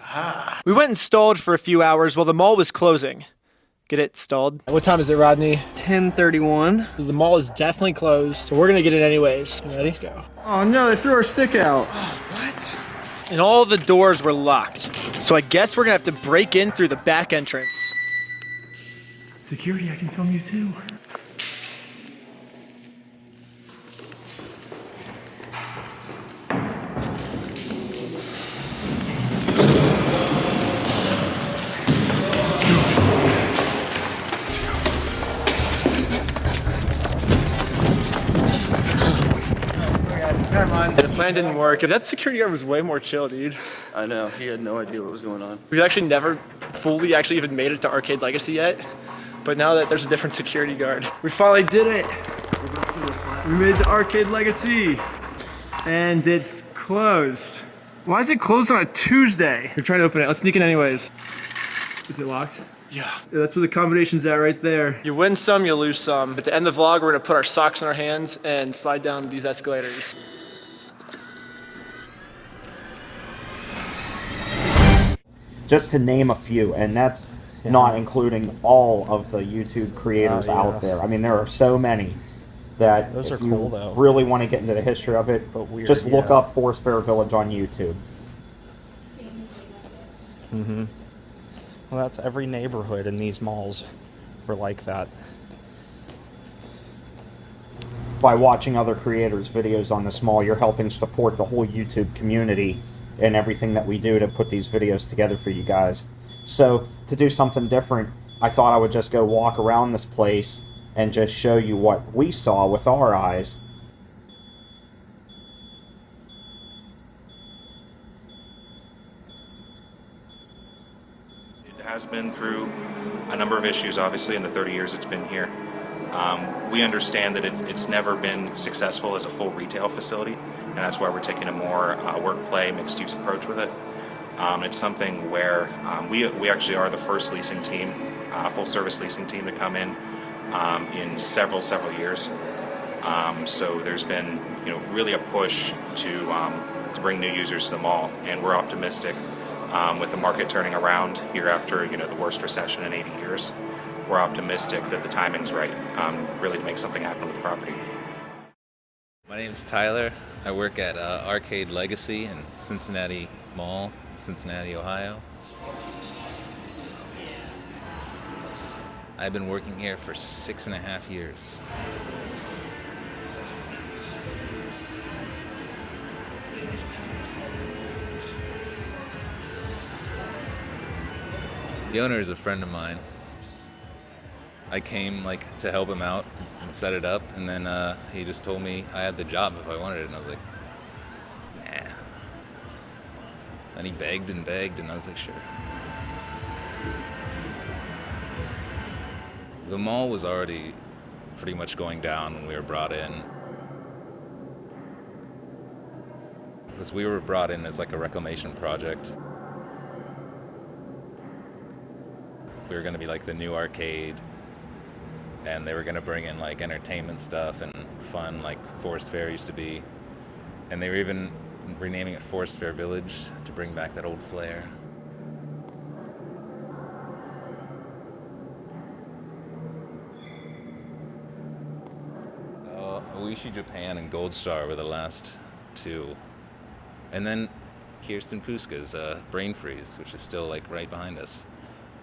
Aha. We went and stalled for a few hours while the mall was closing. Get it stalled? What time is it, Rodney? 10:31. The mall is definitely closed, so we're gonna get it anyways. Ready? Let's go. Oh no, they threw our stick out. What? And all the doors were locked. So I guess we're gonna have to break in through the back entrance. Security, I can film you too. Never mind. The plan didn't work. That security guard was way more chill, dude. I know. He had no idea what was going on. We've actually never fully even made it to Arcade Legacy yet. But now that there's a different security guard, we finally did it. We made it to Arcade Legacy. And it's closed. Why is it closed on a Tuesday? We're trying to open it. Let's sneak in anyways. Is it locked? Yeah. That's where the combination's at right there. You win some, you lose some. At the end of the vlog, we're gonna put our socks in our hands and slide down these escalators. Just to name a few, and that's not including all of the YouTube creators out there. I mean, there are so many that Those if are you cool, though. really want to get into the history of it, But weird, just look yeah. up Forest Fair Village on YouTube. Mm-hmm. Well, that's every neighborhood in these malls were like that. By watching other creators' videos on this mall, you're helping support the whole YouTube community and everything that we do to put these videos together for you guys. So, to do something different, I thought I would just go walk around this place and just show you what we saw with our eyes. It has been through a number of issues, obviously, in the 30 years it's been here. We understand that it's never been successful as a full retail facility, and that's why we're taking a more work-play, mixed-use approach with it. It's something where we actually are the first leasing team, full-service leasing team to come in several years. So there's been really a push to bring new users to the mall, and we're optimistic with the market turning around here after the worst recession in 80 years. We're optimistic that the timing's right, really to make something happen with the property. My name's Tyler. I work at Arcade Legacy in Cincinnati Mall, Cincinnati, Ohio. I've been working here for 6.5 years. The owner is a friend of mine. I came to help him out and set it up, and then he just told me I had the job if I wanted it, and I was like, nah. Then he begged, and I was like, sure. The mall was already pretty much going down when we were brought in. Because we were brought in as a reclamation project. We were going to be the new arcade, and they were going to bring in entertainment stuff and fun like Forest Fair used to be. And they were even renaming it Forest Fair Village to bring back that old flair. Oishi Japan and Gold Star were the last two. And then Kirsten Puska's Brain Freeze, which is still like right behind us.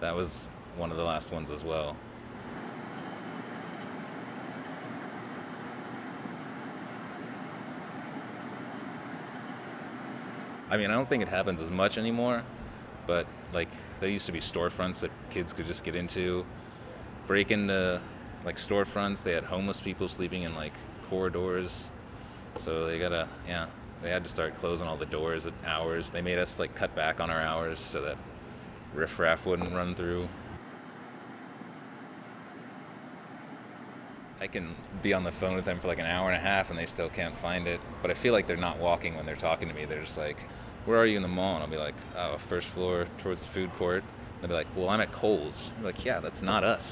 That was one of the last ones as well. I mean, I don't think it happens as much anymore, but like there used to be storefronts that kids could just get into, break into like storefronts. They had homeless people sleeping in like corridors, so they had to start closing all the doors at hours. They made us like cut back on our hours so that riffraff wouldn't run through. I can be on the phone with them for like an hour and a half and they still can't find it, but I feel like they're not walking when they're talking to me. They're just like, where are you in the mall? And I'll be like, oh, first floor towards the food court. They'll be like, well, I'm at Kohl's. I'm like, yeah, that's not us.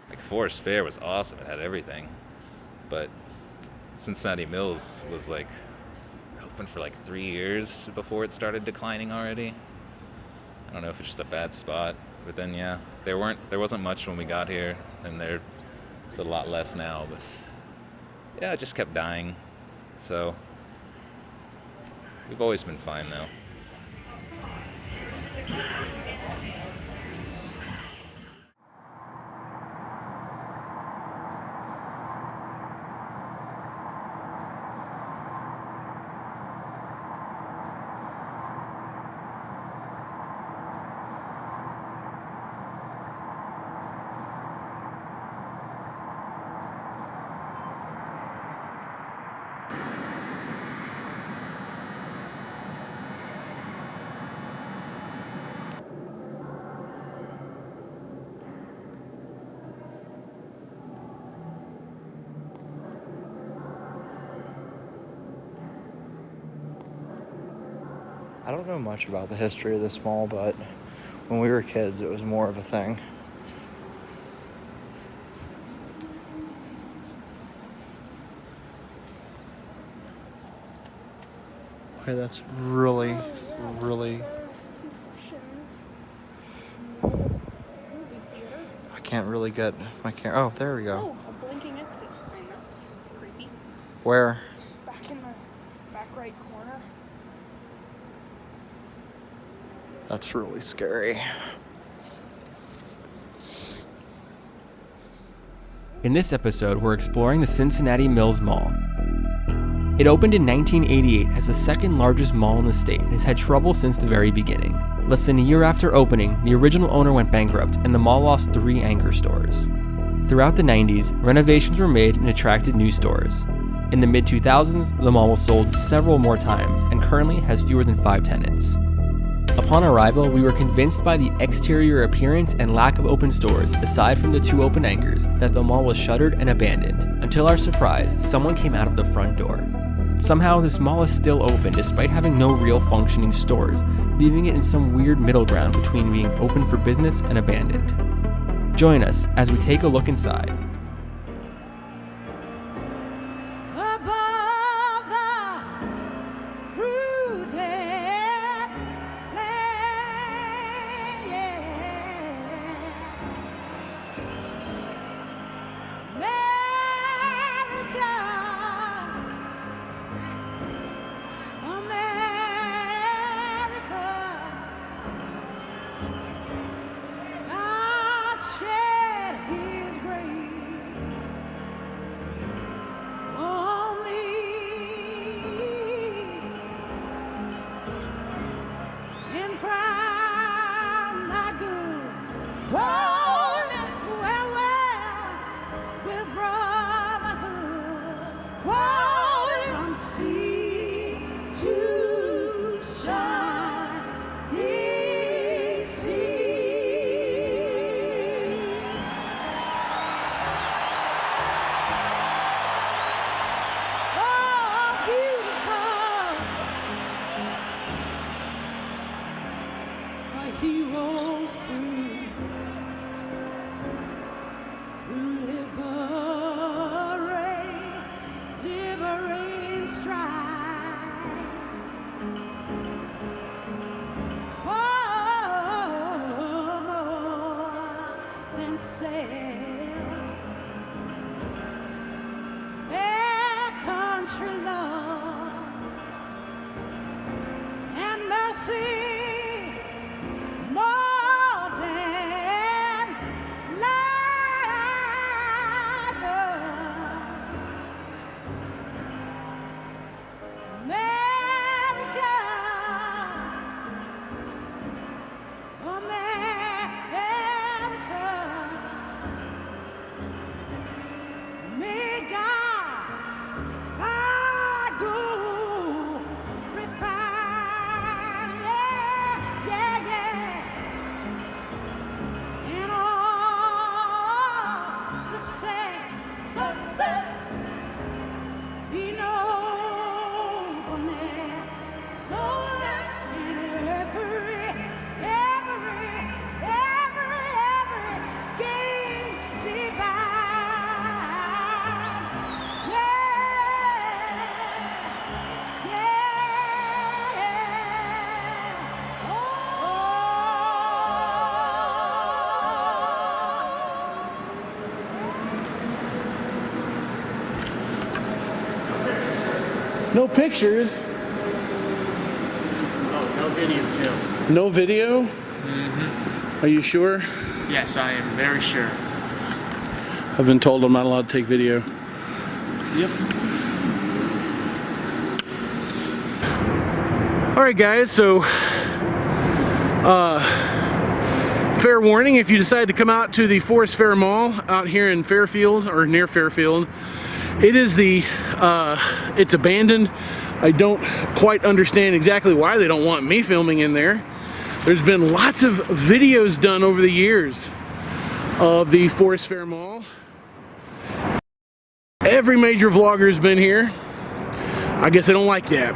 Like Forest Fair was awesome, it had everything, but Cincinnati Mills was like open for like 3 years before it started declining already. I don't know if it's just a bad spot, but then yeah, there wasn't much when we got here, and there's a lot less now, but yeah, it just kept dying. So we've always been fine though. I don't know much about the history of this mall, but when we were kids, it was more of a thing. Okay, that's really. I can't really get my camera. Oh, there we go. Oh, a blinking exit sign. That's creepy. Where? Back in the back right corner. That's really scary. In this episode, we're exploring the Cincinnati Mills Mall. It opened in 1988 as the second largest mall in the state and has had trouble since the very beginning. Less than a year after opening, the original owner went bankrupt and the mall lost 3 anchor stores. Throughout the 90s, renovations were made and attracted new stores. In the mid-2000s, the mall was sold several more times and currently has fewer than 5 tenants. Upon arrival, we were convinced by the exterior appearance and lack of open stores, aside from the 2 open anchors, that the mall was shuttered and abandoned. Until our surprise, someone came out of the front door. Somehow, this mall is still open despite having no real functioning stores, leaving it in some weird middle ground between being open for business and abandoned. Join us as we take a look inside. Through liberate on sale. Their country love and mercy more than life. America, America, may God refine, yeah, yeah, yeah, and all success be nobleness, and every gain divine, yeah, yeah, No pictures. Oh, no video too. No video? Mm-hmm. Are you sure? Yes, I am very sure. I've been told I'm not allowed to take video. Yep. All right, guys, so fair warning, if you decide to come out to the Forest Fair Mall out here in Fairfield, or near Fairfield, it is it's abandoned. I don't quite understand exactly why they don't want me filming in there. There's been lots of videos done over the years of the Forest Fair Mall. Every major vlogger has been here. I guess I don't like that.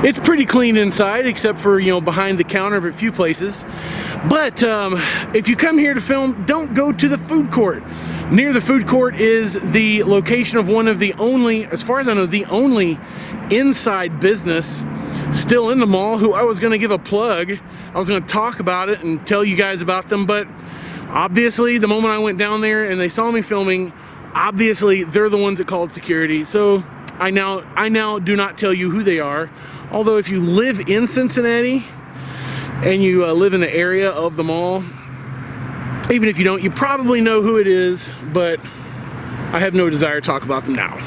It's pretty clean inside, except for, you know, behind the counter of a few places. But if you come here to film, don't go to the food court. Near the food court is the location of one of the only, as far as I know, the only inside business still in the mall, who I was going to give a plug. I was going to talk about it and tell you guys about them, but obviously the moment I went down there and they saw me filming, obviously they're the ones that called security. So I now do not tell you who they are. Although if you live in Cincinnati and you live in the area of the mall, even if you don't, you probably know who it is, but I have no desire to talk about them now.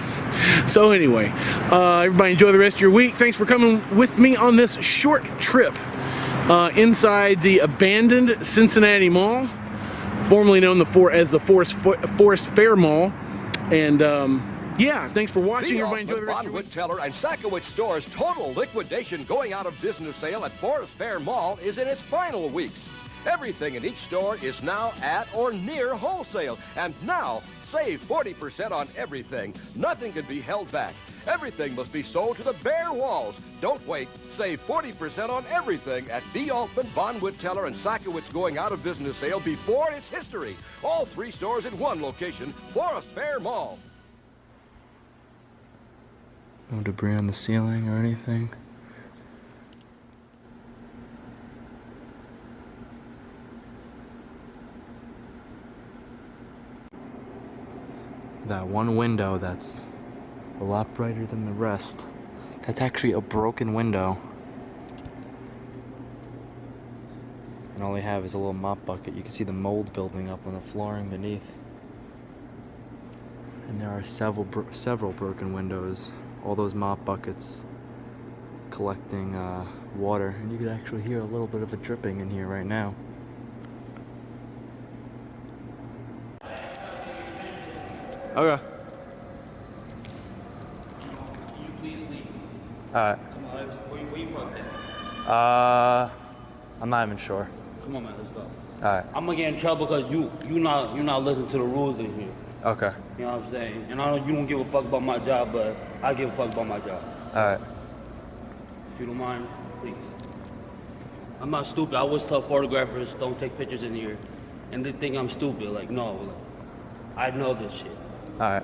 So anyway, everybody enjoy the rest of your week. Thanks for coming with me on this short trip inside the abandoned Cincinnati Mall, formerly known as the Forest Fair Mall. And yeah, thanks for watching. Everybody enjoy the rest of your week. Bonwood Teller and Sakowicz Store's total liquidation going out of business sale at Forest Fair Mall is in its final weeks. Everything in each store is now at or near wholesale. And now, save 40% on everything. Nothing can be held back. Everything must be sold to the bare walls. Don't wait. Save 40% on everything at B. Altman, Bonwood Teller, and Sakowicz going out of business sale before its history. All three stores in one location, Forest Fair Mall. No debris on the ceiling or anything. That one window that's a lot brighter than the rest, that's actually a broken window. And all they have is a little mop bucket. You can see the mold building up on the flooring beneath. And there are several broken windows. All those mop buckets collecting water. And you can actually hear a little bit of a dripping in here right now. Okay. Can you please leave? Alright. Come on, where you parked at? I'm not even sure. Come on, man, let's go. Alright. I'm gonna get in trouble because you're not listening to the rules in here. Okay. You know what I'm saying? And I know you don't give a fuck about my job, but I give a fuck about my job. Alright. If you don't mind, please. I'm not stupid. I always tell photographers don't take pictures in here, and they think I'm stupid. Like, no, like, I know this shit. Alright.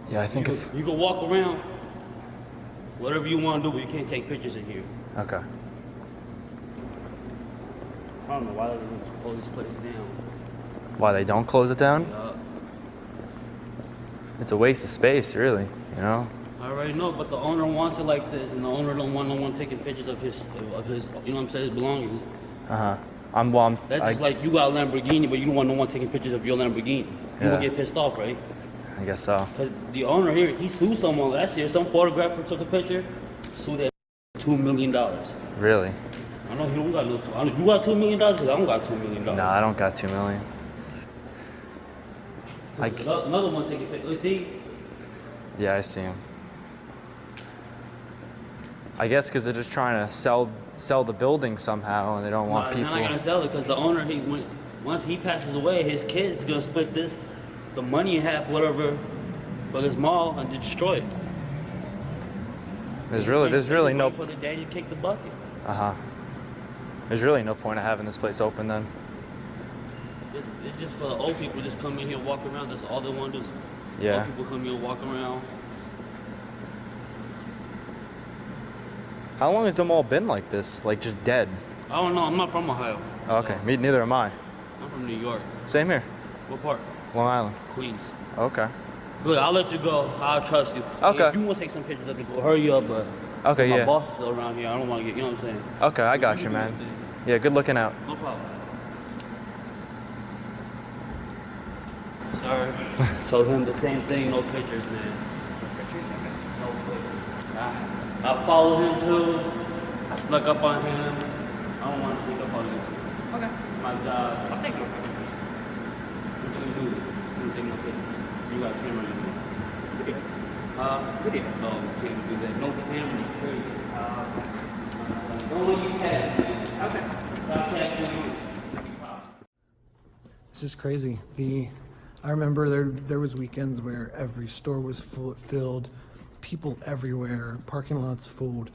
Yeah, I think You can walk around, whatever you want to do, but you can't take pictures in here. Okay. I don't know why they don't just close this place down. Why they don't close it down? Yeah. It's a waste of space, really, you know? I already know, but the owner wants it like this, and the owner don't want no one taking pictures of his, you know what I'm saying, his belongings. Uh-huh. That's just like you got a Lamborghini, but you don't want no one taking pictures of your Lamborghini. You Yeah. will get pissed off, right? I guess so. Because the owner here, he sued someone last year. Some photographer took a picture, sued that $2 million. Really? I know he don't got no. I know you got $2 million because I don't got $2 million. No, I don't got 2 million. Another one taking pictures. You see? Yeah, I see him. I guess because they're just trying to sell the building somehow, and they don't want people. They're not gonna sell it because the owner, once he passes away, his kids gonna split the money in half, whatever, for this mall and destroy it. There's really no. For the daddy to kick the bucket. There's really no point of having this place open then. It's just for the old people. Just come in here, walk around. That's all they want to do. Yeah. Old people come here, walk around. How long has the mall been like this? Like just dead? I don't know. I'm not from Ohio. Oh, okay. Me neither am I. I'm from New York. Same here. What part? Long Island. Queens. Okay. Good. I'll let you go. I'll trust you. Okay. If you want to take some pictures of me, go hurry up. But Okay, my yeah. boss is still around here. I don't want to get. You know what I'm saying? Okay, I got you, man. Yeah, good looking out. No problem. Sorry. Told him the same thing. No pictures, man. No pictures. I followed him too. I snuck up on him. I don't want to sneak up on you. Okay. My job. I'll take no pictures. What you gonna do? You take no pictures. You got a camera in here. Video. Video. No, you can't do that. No camera is crazy. Don't let you tag, man. Okay. Stop tagging me. It's just crazy. I remember there was weekends where every store was filled, people everywhere, parking lots full.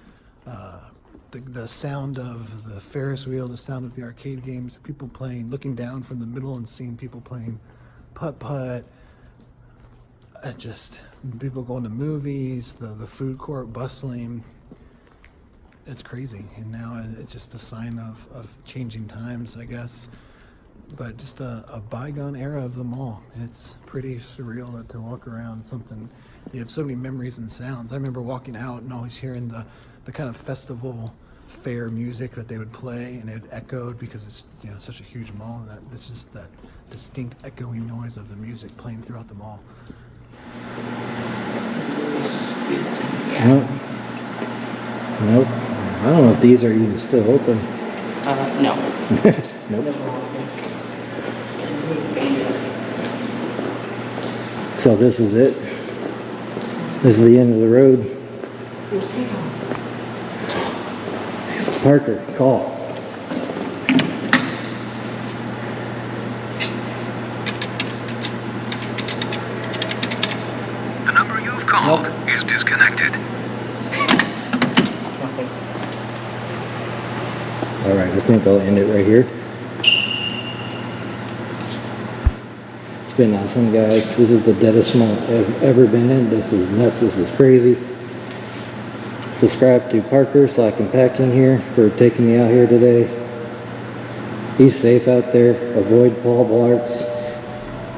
The sound of the Ferris wheel, the sound of the arcade games, people playing, looking down from the middle and seeing people playing putt-putt. Just people going to movies, the food court bustling. It's crazy, and now it's just a sign of changing times, I guess. But just a bygone era of the mall. It's pretty surreal to walk around something. You have so many memories and sounds. I remember walking out and always hearing the kind of festival fair music that they would play, and it echoed because it's such a huge mall, and it's just that distinct echoing noise of the music playing throughout the mall. Nope. Nope. I don't know if these are even still open. No. Nope. So this is it. This is the end of the road. Parker, call. The number you've called is disconnected. Alright, I think I'll end it right here. It's been awesome, guys. This is the deadest mall I've ever been in. This is nuts. This is crazy. Subscribe to Parker Slack and Packing here for taking me out here today. Be safe out there. Avoid Paul Blarts.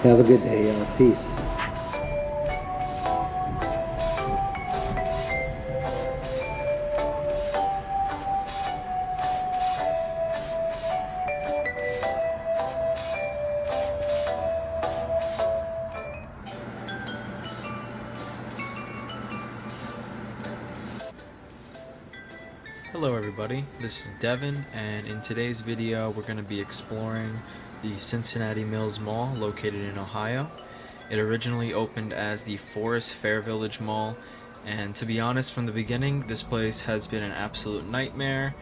Have a good day, y'all. Peace. Hello everybody, this is Devin, and in today's video we're going to be exploring the Cincinnati Mills Mall located in Ohio. It originally opened as the Forest Fair Village Mall, and to be honest, from the beginning this place has been an absolute nightmare,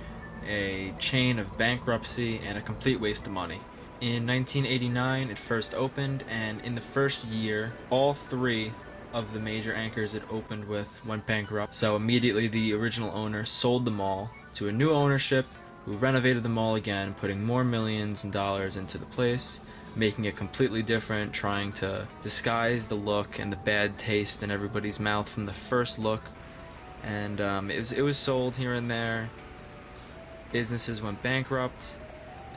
a chain of bankruptcy, and a complete waste of money. In 1989 it first opened, and in the first year all three of the major anchors it opened with went bankrupt, so immediately the original owner sold the mall to a new ownership who renovated the mall again, putting more millions of dollars into the place, making it completely different, trying to disguise the look and the bad taste in everybody's mouth from the first look. And it was sold here and there. Businesses went bankrupt,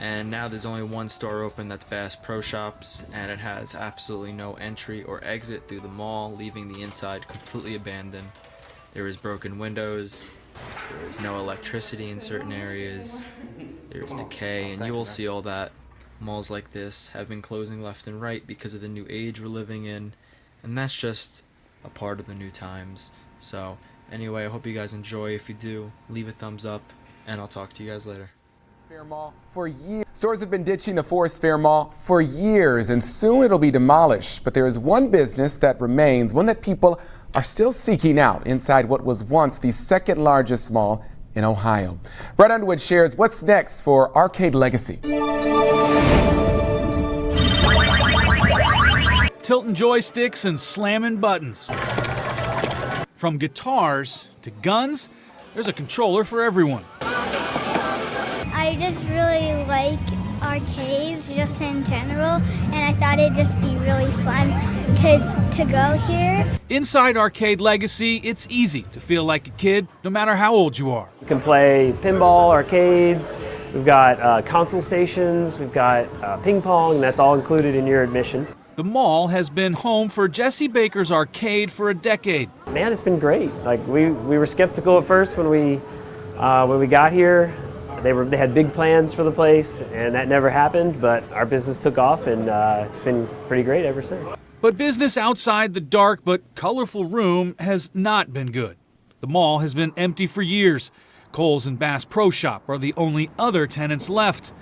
And now there's only one store open, that's Bass Pro Shops, and it has absolutely no entry or exit through the mall, leaving the inside completely abandoned. There is broken windows, there is no electricity in certain areas, there is decay, and you will see all that. Malls like this have been closing left and right because of the new age we're living in, and that's just a part of the new times. So anyway, I hope you guys enjoy. If you do, leave a thumbs up, and I'll talk to you guys later. Fair Mall for years. Stores have been ditching the Forest Fair Mall for years, and soon it'll be demolished. But there is one business that remains, one that people are still seeking out inside what was once the second largest mall in Ohio. Brett Underwood shares what's next for Arcade Legacy. Tilting joysticks and slamming buttons. From guitars to guns, there's a controller for everyone. I just really like arcades just in general, and I thought it'd just be really fun to go here. Inside Arcade Legacy, it's easy to feel like a kid, no matter how old you are. You can play pinball, arcades, we've got console stations, we've got ping pong, that's all included in your admission. The mall has been home for Jesse Baker's Arcade for a decade. Man, it's been great. Like we were skeptical at first when we got here. They had big plans for the place, and that never happened, but our business took off, and it's been pretty great ever since. But business outside the dark but colorful room has not been good. The mall has been empty for years. Kohl's and Bass Pro Shop are the only other tenants left.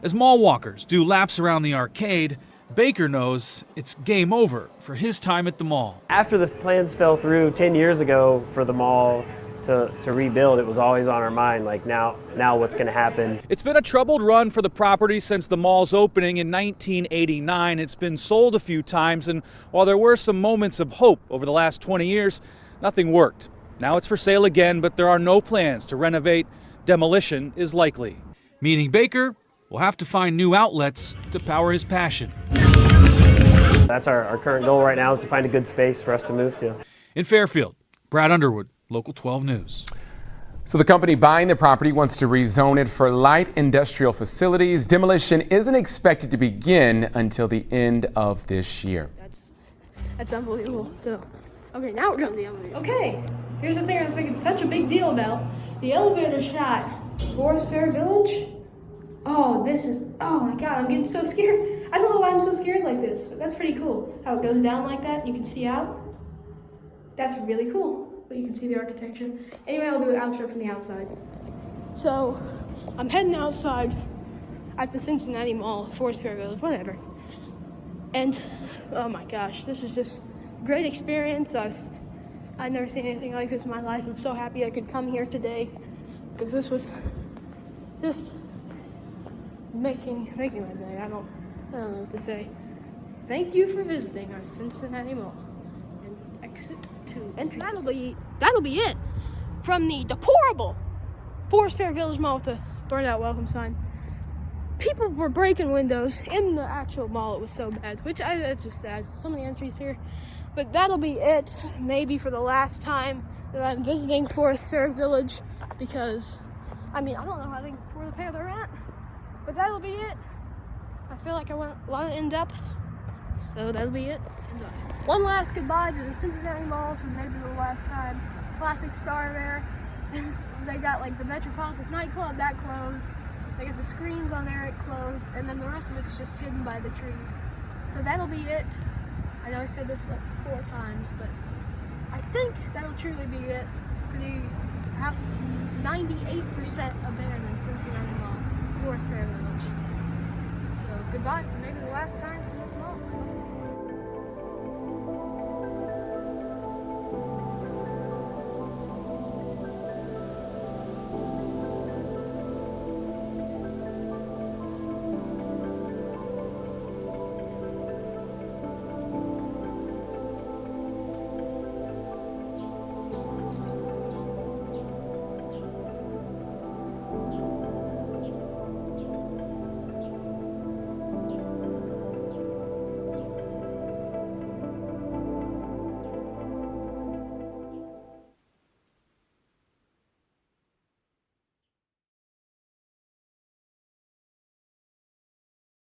As mall walkers do laps around the arcade, Baker knows it's game over for his time at the mall. After the plans fell through 10 years ago for the mall to rebuild, it was always on our mind, like now what's going to happen. It's been a troubled run for the property since the mall's opening in 1989. It's been sold a few times, and while there were some moments of hope over the last 20 years, nothing worked. Now it's for sale again, but there are no plans to renovate. Demolition is likely, meaning Baker will have to find new outlets to power his passion. That's our current goal right now, is to find a good space for us to move to. In Fairfield, Brad Underwood, Local 12 News. So the company buying the property wants to rezone it for light industrial facilities. Demolition isn't expected to begin until the end of this year. That's unbelievable. So, okay, now we're going to the elevator. Okay, here's the thing I was making such a big deal about. The elevator shot, Forest Fair Village. Oh, oh my God, I'm getting so scared. I don't know why I'm so scared like this, but that's pretty cool. How it goes down like that, you can see out. That's really cool, but you can see the architecture. Anyway, I'll do an outro from the outside. So, I'm heading outside at the Cincinnati Mall, Forest Fair Village, whatever. And, oh my gosh, this is just a great experience. I've never seen anything like this in my life. I'm so happy I could come here today, because this was just making my day. I don't know what to say. Thank you for visiting our Cincinnati Mall. And exit to entry. That'll be it from the deplorable Forest Fair Village Mall with the burned out welcome sign. People were breaking windows in the actual mall. It was so bad, which it's just sad. So many entries here. But that'll be it, maybe for the last time that I'm visiting Forest Fair Village, because I don't know how they where the pay their rent. But that'll be it. I feel like I went a lot in depth, so that'll be it. One last goodbye to the Cincinnati Mall for maybe the last time. Classic Star there. They got like the Metropolitan nightclub, that closed. They got the screens on there, it closed, and then the rest of it's just hidden by the trees. So that'll be it. I know I said this like 4 times, but I think that'll truly be it. Pretty have 98% abandoned Cincinnati Mall. Forest Fair Village. So goodbye for maybe the last time from this mall.